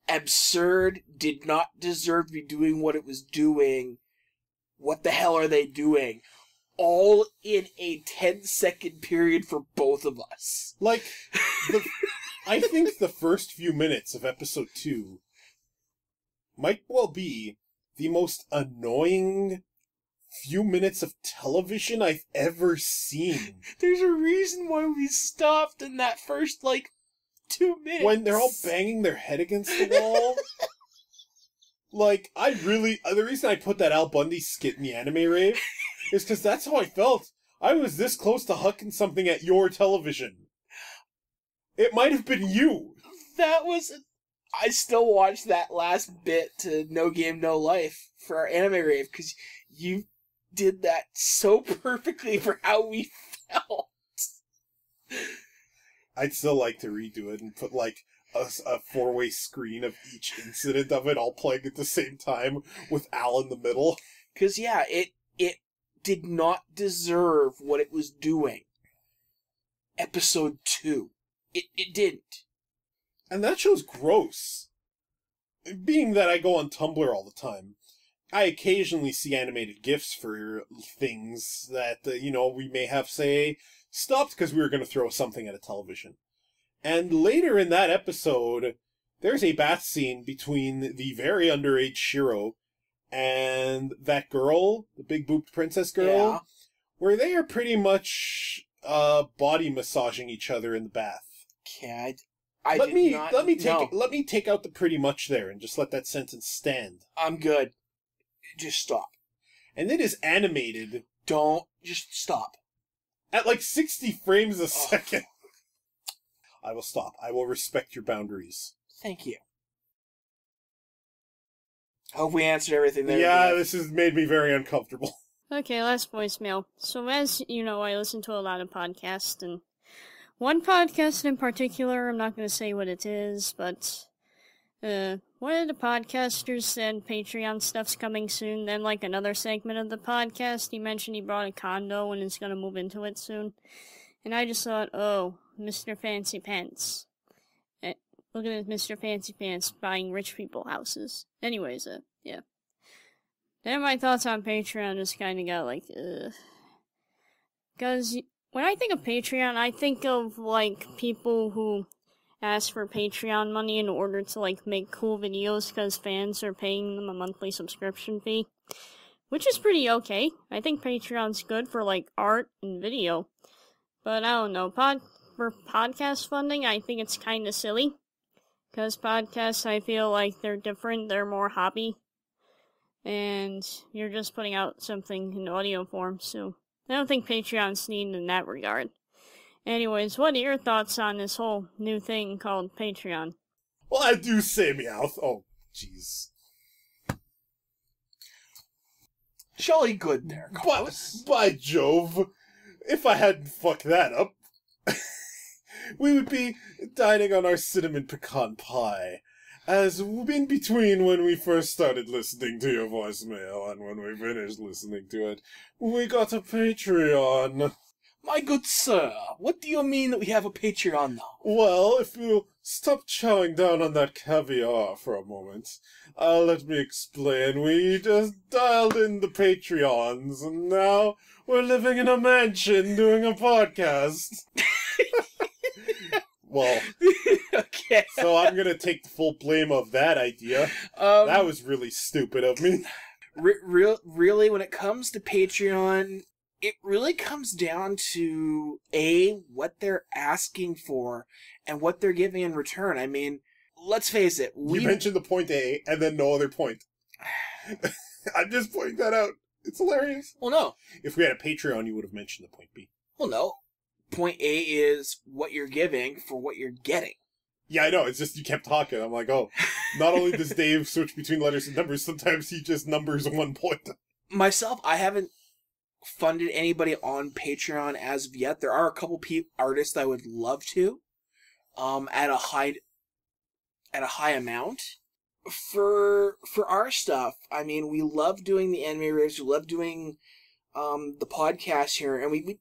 absurd, did not deserve to be doing what it was doing. What the hell are they doing? All in a 10-second period for both of us. Like, I think the first few minutes of episode 2 might well be the most annoying few minutes of television I've ever seen. There's a reason why we stopped in that first, minutes. When they're all banging their head against the wall. Like, the reason I put that Al Bundy skit in the anime rave is because that's how I felt. I was this close to hucking something at your television. It might have been you. That was... I still watch that last bit to No Game, No Life for our anime rave, because you did that so perfectly for how we felt. I'd still like to redo it and put, like, a four-way screen of each incident of it all playing at the same time with Al in the middle. Because, yeah, it did not deserve what it was doing. Episode 2. It didn't. And that show's gross. Being that I go on Tumblr all the time, I occasionally see animated GIFs for things that, we may have, say, stopped because we were going to throw something at a television. And later in that episode, there's a bath scene between the very underage Shiro and that girl, the big-booped princess girl, where they are pretty much body massaging each other in the bath. Okay, Let me take out the pretty much there and just let that sentence stand. I'm good. Just stop. And it is animated. Don't. Just stop. At like 60 frames a second. I will stop. I will respect your boundaries. Thank you. Hope we answered everything there. Yeah, this has made me very uncomfortable. Okay, last voicemail. So as you know, I listen to a lot of podcasts, and one podcast in particular, I'm not going to say what it is, but one of the podcasters said Patreon stuff's coming soon. Then, like, another segment of the podcast, he mentioned he bought a condo and is going to move into it soon. And I just thought, oh, Mr. Fancy Pants. Look at Mr. Fancy Pants buying rich people houses. Anyways, yeah. Then my thoughts on Patreon just kind of got like, because when I think of Patreon, I think of, like, people who ask for Patreon money in order to, like, make cool videos because fans are paying them a monthly subscription fee. Which is pretty okay. I think Patreon's good for, like, art and video. But I don't know, for podcast funding, I think it's kind of silly. Because podcasts, I feel like they're different, they're more hobby. And you're just putting out something in audio form, so I don't think Patreon's needed in that regard. Anyways, what are your thoughts on this whole new thing called Patreon? Well, I do say Meowth. Oh, jeez. Jolly good there, Carlos. By Jove. If I hadn't fucked that up, we would be dining on our cinnamon pecan pie. As in between when we first started listening to your voicemail and when we finished listening to it, we got a Patreon. My good sir, what do you mean that we have a Patreon now? Well, if you'll stop chowing down on that caviar for a moment, let me explain. We just dialed in the Patreons, and now we're living in a mansion doing a podcast. Well, okay. So I'm gonna take the full blame of that idea. That was really stupid of me. Really, when it comes to Patreon, it really comes down to what they're asking for and what they're giving in return. I mean, let's face it. You mentioned the point A and then no other point. I'm just pointing that out. It's hilarious. Well, no. If we had a Patreon, you would have mentioned the point B. Well, no. Point A is what you're giving for what you're getting. Yeah, I know. It's just you kept talking. I'm like, oh, not only does Dave switch between letters and numbers, sometimes he just numbers 1 point. Myself, I haven't funded anybody on Patreon as of yet. There are a couple artists I would love to, at a high amount. For our stuff, I mean, we love doing the anime raves. We love doing the podcast here, and we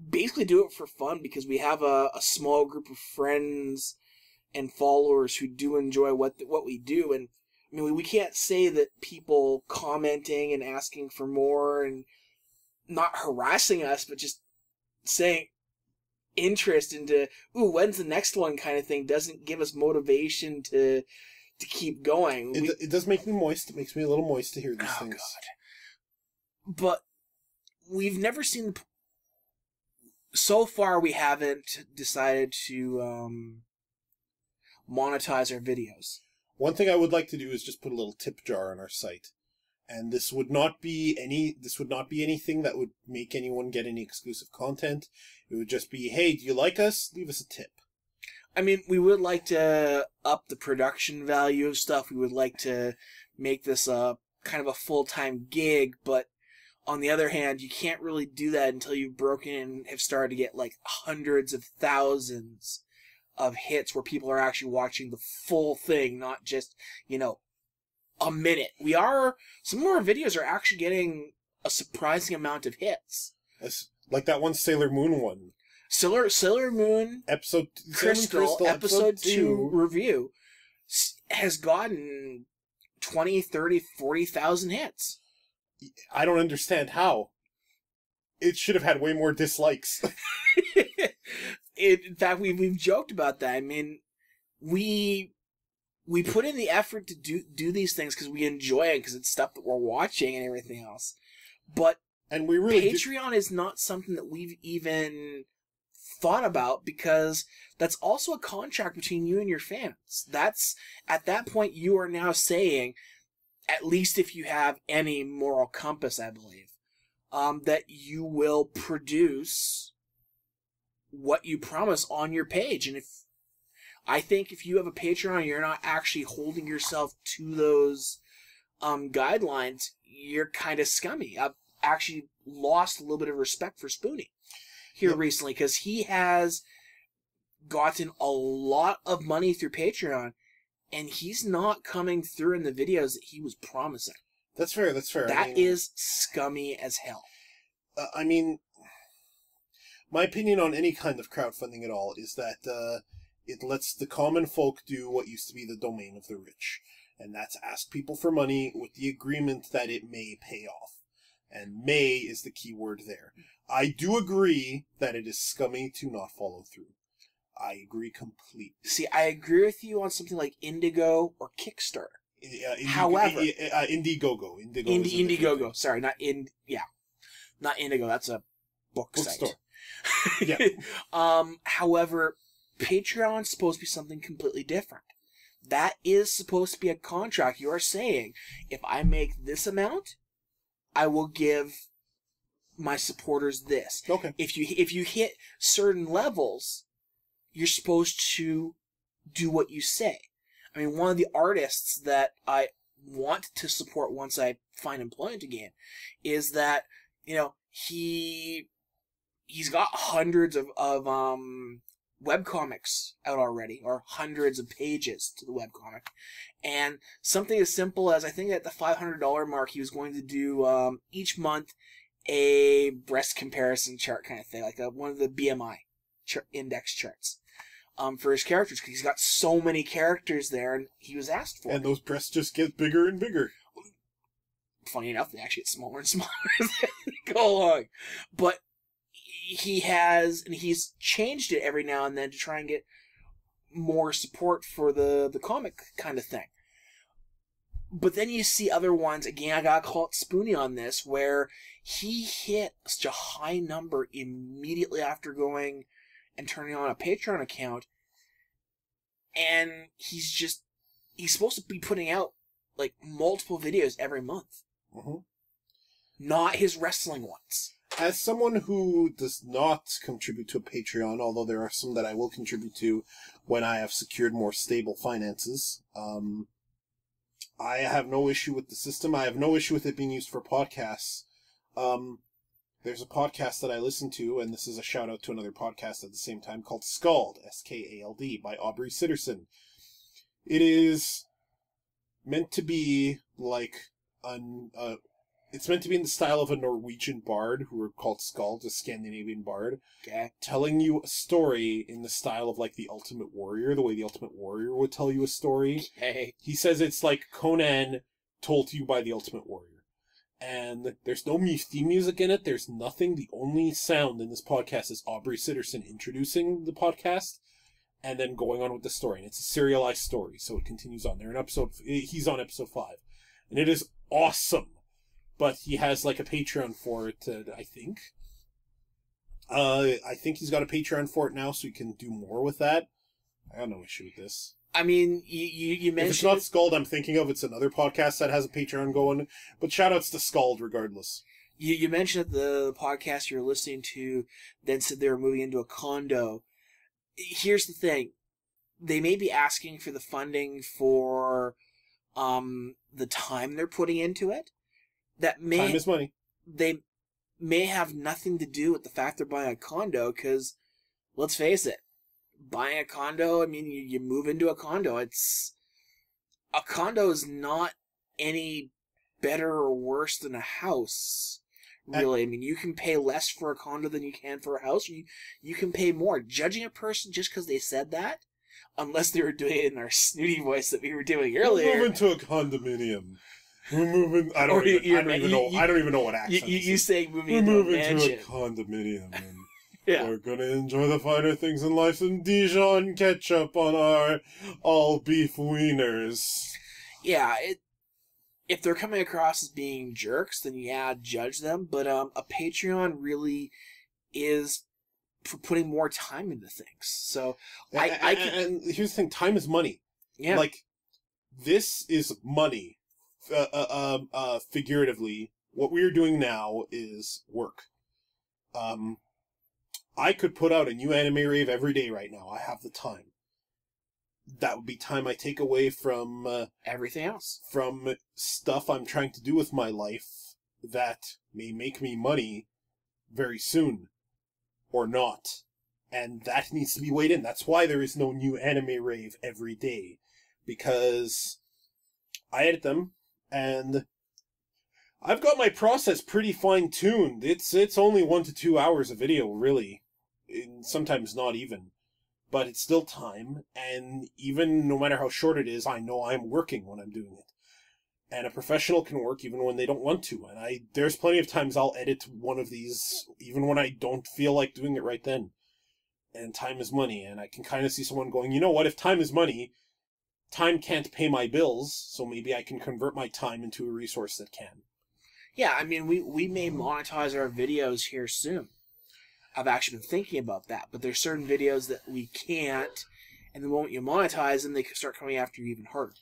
basically do it for fun because we have a small group of friends and followers who do enjoy what we do. And I mean, we can't say that people commenting and asking for more and not harassing us, but just saying interest into, ooh, when's the next one kind of thing doesn't give us motivation to keep going. It does make me moist. It makes me a little moist to hear these things. God. But we've never seen so far we haven't decided to monetize our videos. One thing I would like to do is just put a little tip jar on our site. And this would not be anything that would make anyone get any exclusive content. It would just be, hey, do you like us? Leave us a tip. I mean, we would like to up the production value of stuff. We would like to make this kind of a full-time gig, but on the other hand, you can't really do that until you've broken in and have started to get like hundreds of thousands of hits where people are actually watching the full thing, not just, a minute. Some of our videos are actually getting a surprising amount of hits. Like that one Sailor Moon one. Sailor Moon Crystal, episode 2 review has gotten 20, 30, 40,000 hits. I don't understand how. It should have had way more dislikes. In fact, we've joked about that. I mean, we put in the effort to do these things because we enjoy it, because it's stuff that we're watching and everything else. But Patreon is not something that we've even thought about, because that's also a contract between you and your fans. That's, at that point, you are now saying, at least if you have any moral compass, I believe, that you will produce what you promise on your page. And I think if you have a Patreon, you're not actually holding yourself to those guidelines, you're kind of scummy. I've actually lost a little bit of respect for Spoonie here recently, because he has gotten a lot of money through Patreon, and he's not coming through in the videos that he was promising. That's fair. That is scummy as hell. I mean, my opinion on any kind of crowdfunding at all is that it lets the common folk do what used to be the domain of the rich. And that's ask people for money with the agreement that it may pay off. And may is the key word there. I do agree that it is scummy to not follow through. I agree completely. See, I agree with you on something like Indigo or Kickstarter. However, Indiegogo. Indiegogo. Sorry, not Indigo. That's a bookstore. Yeah. However, Patreon's supposed to be something completely different. That is supposed to be a contract. You are saying, if I make this amount, I will give my supporters this. Okay. If you hit certain levels, you're supposed to do what you say. I mean, one of the artists that I want to support once I find employment again is that, he's got hundreds of webcomics out already, or hundreds of pages to the webcomic. And something as simple as, I think at the $500 mark, he was going to do each month a breast comparison chart kind of thing, like one of the BMI index charts for his characters, because he's got so many characters there, and he was asked for it. And those breasts just get bigger and bigger. Funny enough, they actually get smaller and smaller as they go along. But he's changed it every now and then to try and get more support for the comic kind of thing. But then you see other ones, again, I gotta call it Spoonie on this, where he hit such a high number immediately after going and turning on a Patreon account, and he's supposed to be putting out like multiple videos every month. Mm-hmm. Not his wrestling ones. As someone who does not contribute to a Patreon, although there are some that I will contribute to when I have secured more stable finances, I have no issue with the system. I have no issue with it being used for podcasts. There's a podcast that I listen to, and this is a shout out to another podcast at the same time, called Skald, S-K-A-L-D, by Aubrey Sitterson. It is meant to be like it's meant to be in the style of a Norwegian bard who are called Skald, a Scandinavian bard, telling you a story in the style of like the Ultimate Warrior, the way the Ultimate Warrior would tell you a story. Okay. He says it's like Conan told to you by the Ultimate Warrior. And there's no theme music in it. There's nothing. The only sound in this podcast is Aubrey Sitterson introducing the podcast and then going on with the story. And it's a serialized story, so it continues on. He's on episode 5. And it is awesome. But he has like a Patreon for it, I think. I think he's got a Patreon for it now, so he can do more with that. I got no issue with this. I mean, you mentioned... If it's not Scald I'm thinking of, it's another podcast that has a Patreon going. But shoutouts to Scald regardless. You mentioned that the podcast you're listening to then said they were moving into a condo. Here's the thing. They may be asking for the funding for the time they're putting into it. Time is money. They may have nothing to do with the fact they're buying a condo, because, let's face it, buying a condo, I mean, you move into a condo. A condo is not any better or worse than a house, really. I mean, you can pay less for a condo than you can for a house. You can pay more. Judging a person just because they said that, unless they were doing it in our snooty voice that we were doing earlier. We're moving to a condominium. We're moving... I don't even know what accent you saying moving We're into moving a mansion. to a condominium. And Yeah. we're going to enjoy the finer things in life, and Dijon ketchup on our all-beef wieners. Yeah, if they're coming across as being jerks, then yeah, judge them. But a Patreon really is for putting more time into things. So and here's the thing: time is money. Yeah. Like, this is money. Figuratively, what we are doing now is work. I could put out a new anime rave every day right now. I have the time. That would be time I take away from everything else. From stuff I'm trying to do with my life that may make me money very soon. Or not. And that needs to be weighed in. That's why there is no new anime rave every day. Because I edit them, and I've got my process pretty fine-tuned. It's only 1 to 2 hours of video, really. And sometimes not even. But it's still time, and even no matter how short it is, I know I'm working when I'm doing it. And a professional can work even when they don't want to. And there's plenty of times I'll edit one of these, even when I don't feel like doing it right then. And time is money, and I can kind of see someone going, you know what, if time is money, time can't pay my bills, so maybe I can convert my time into a resource that can. Yeah, I mean, we may monetize our videos here soon. I've actually been thinking about that, but there's certain videos that we can't, and the moment you monetize them, they start coming after you even harder.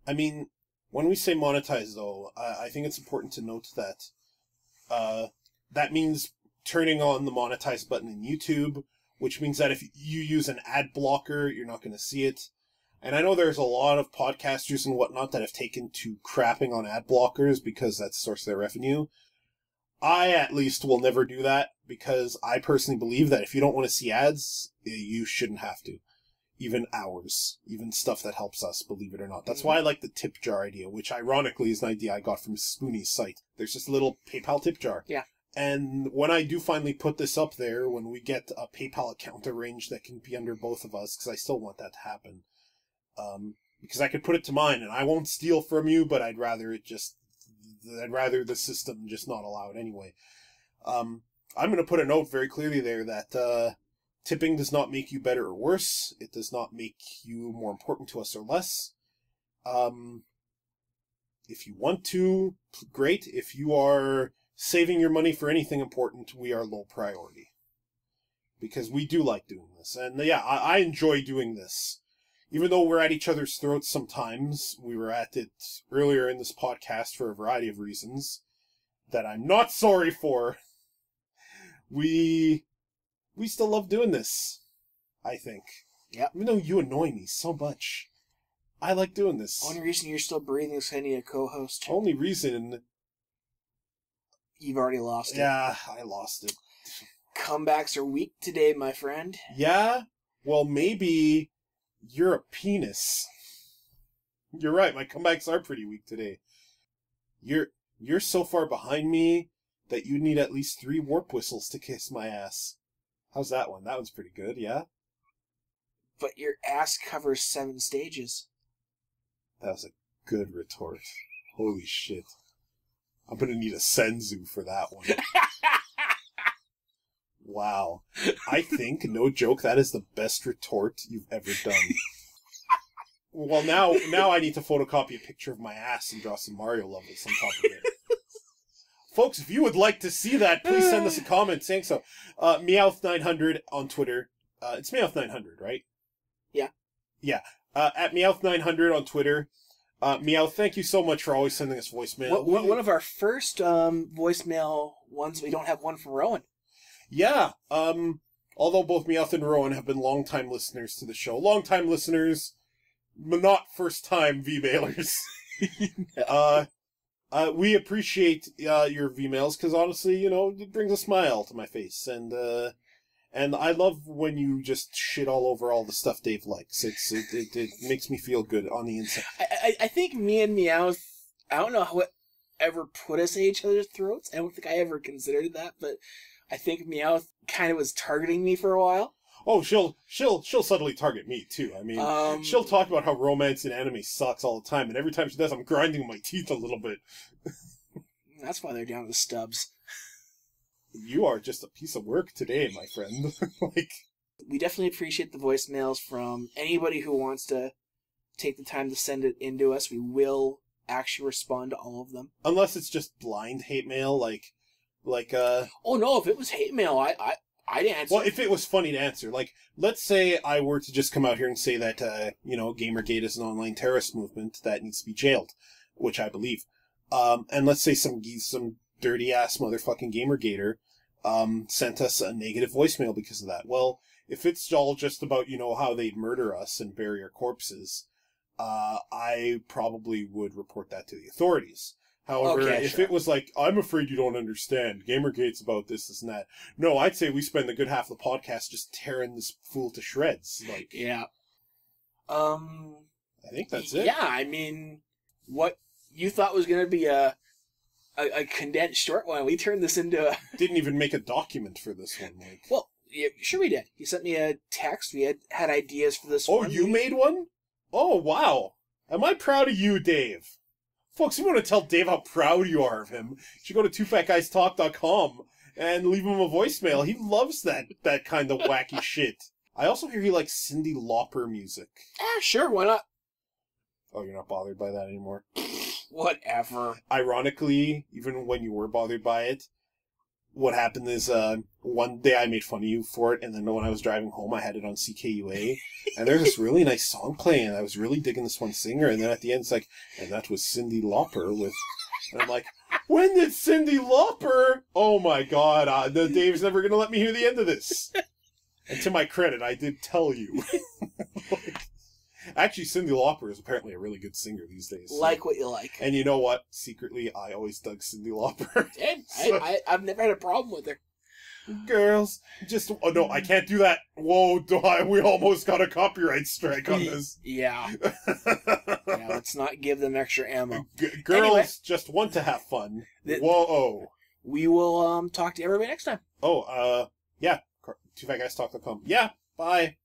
I mean, when we say monetize, though, I think it's important to note that that means turning on the monetize button in YouTube, which means that if you use an ad blocker, you're not going to see it. And I know there's a lot of podcasters and whatnot that have taken to crapping on ad blockers because that's the source of their revenue. I, at least, will never do that because I personally believe that if you don't want to see ads, you shouldn't have to. Even ours. Even stuff that helps us, believe it or not. That's why I like the tip jar idea, which ironically is an idea I got from Spoonie's site. There's just a little PayPal tip jar. Yeah. And when I do finally put this up there, when we get a PayPal account arranged that can be under both of us, because I still want that to happen, because I could put it to mine, and I won't steal from you, but I'd rather the system just not allow it anyway. I'm going to put a note very clearly there that tipping does not make you better or worse. It does not make you more important to us or less. If you want to, great. If you are saving your money for anything important, we are low priority. Because we do like doing this. And yeah, I enjoy doing this. Even though we're at each other's throats sometimes, we were at it earlier in this podcast for a variety of reasons that I'm not sorry for. We still love doing this, I think. Yeah. Even though you annoy me so much, I like doing this. Only reason you're still breathing is I need a co-host. Only reason... You've already lost it. Yeah, I lost it. Comebacks are weak today, my friend. Yeah? Well, maybe you're a penis. You're right, my comebacks are pretty weak today. You're so far behind me that you need at least 3 warp whistles to kiss my ass. How's that one? That one's pretty good, yeah? But your ass covers 7 stages. That was a good retort. Holy shit. I'm gonna need a senzu for that one. Wow. I think, no joke, that is the best retort you've ever done. Well, now I need to photocopy a picture of my ass and draw some Mario levels on top of it. Folks, if you would like to see that, please send us a comment saying so. Meowth900 on Twitter. It's Meowth900, right? Yeah. Yeah. At Meowth900 on Twitter. Meowth, thank you so much for always sending us voicemail. One of our first voicemail ones, we don't have one from Rowan. Yeah, although both Meowth and Rowan have been long-time listeners to the show. Long-time listeners, but not first-time V-mailers. We appreciate your V-mails, because honestly, you know, it brings a smile to my face, and I love when you just shit all over all the stuff Dave likes. It makes me feel good on the inside. I think me and Meowth, I don't know what ever put us at each other's throats. I don't think I ever considered that, but I think Meowth kind of was targeting me for a while. Oh, she'll subtly target me too. I mean, she'll talk about how romance in anime sucks all the time, and every time she does, I'm grinding my teeth a little bit. That's why they're down to the stubs. You are just a piece of work today, my friend. Like, we definitely appreciate the voicemails from anybody who wants to take the time to send it in to us. We will actually respond to all of them. Unless it's just blind hate mail, like. Oh no! If it was hate mail, I'd answer. Well, if it was funny to answer, like, let's say I were to just come out here and say that, you know, Gamergate is an online terrorist movement that needs to be jailed, which I believe. And let's say some dirty ass motherfucking Gamergater sent us a negative voicemail because of that. Well, if it's all just about, you know, how they'd murder us and bury our corpses, I probably would report that to the authorities. However, if it was like, I'm afraid you don't understand, Gamergate's about this, and that. No, I'd say we spend a good half of the podcast just tearing this fool to shreds. Like, yeah. I think that's it. Yeah, I mean, what you thought was going to be a condensed short one, we turned this into a... Didn't even make a document for this one, like. Well, yeah, sure we did. You sent me a text. We had ideas for this one. Oh, you made one? Oh, wow. Am I proud of you, Dave? Folks, if you want to tell Dave how proud you are of him, you should go to twofatguystalk.com and leave him a voicemail. He loves that kind of wacky shit. I also hear he likes Cyndi Lauper music. Sure, why not? Oh, you're not bothered by that anymore? Whatever. Ironically, even when you were bothered by it, what happened is, one day I made fun of you for it, and then when I was driving home, I had it on CKUA, and there's this really nice song playing, and I was really digging this one singer, and then at the end, it's like, and that was Cyndi Lauper with, and I'm like, when did Cyndi Lauper? Oh my god, Dave's never gonna let me hear the end of this. And to my credit, I did tell you. Actually, Cyndi Lauper is apparently a really good singer these days. So. Like what you like. And you know what? Secretly, I always dug Cyndi Lauper. I've never had a problem with her. Girls, just... Oh, no, I can't do that. Whoa, we almost got a copyright strike on this. Yeah. Yeah, let's not give them extra ammo. Girls anyway, just want to have fun. Whoa. We will talk to everybody next time. Oh, yeah. twofatguystalk.com. Yeah, bye.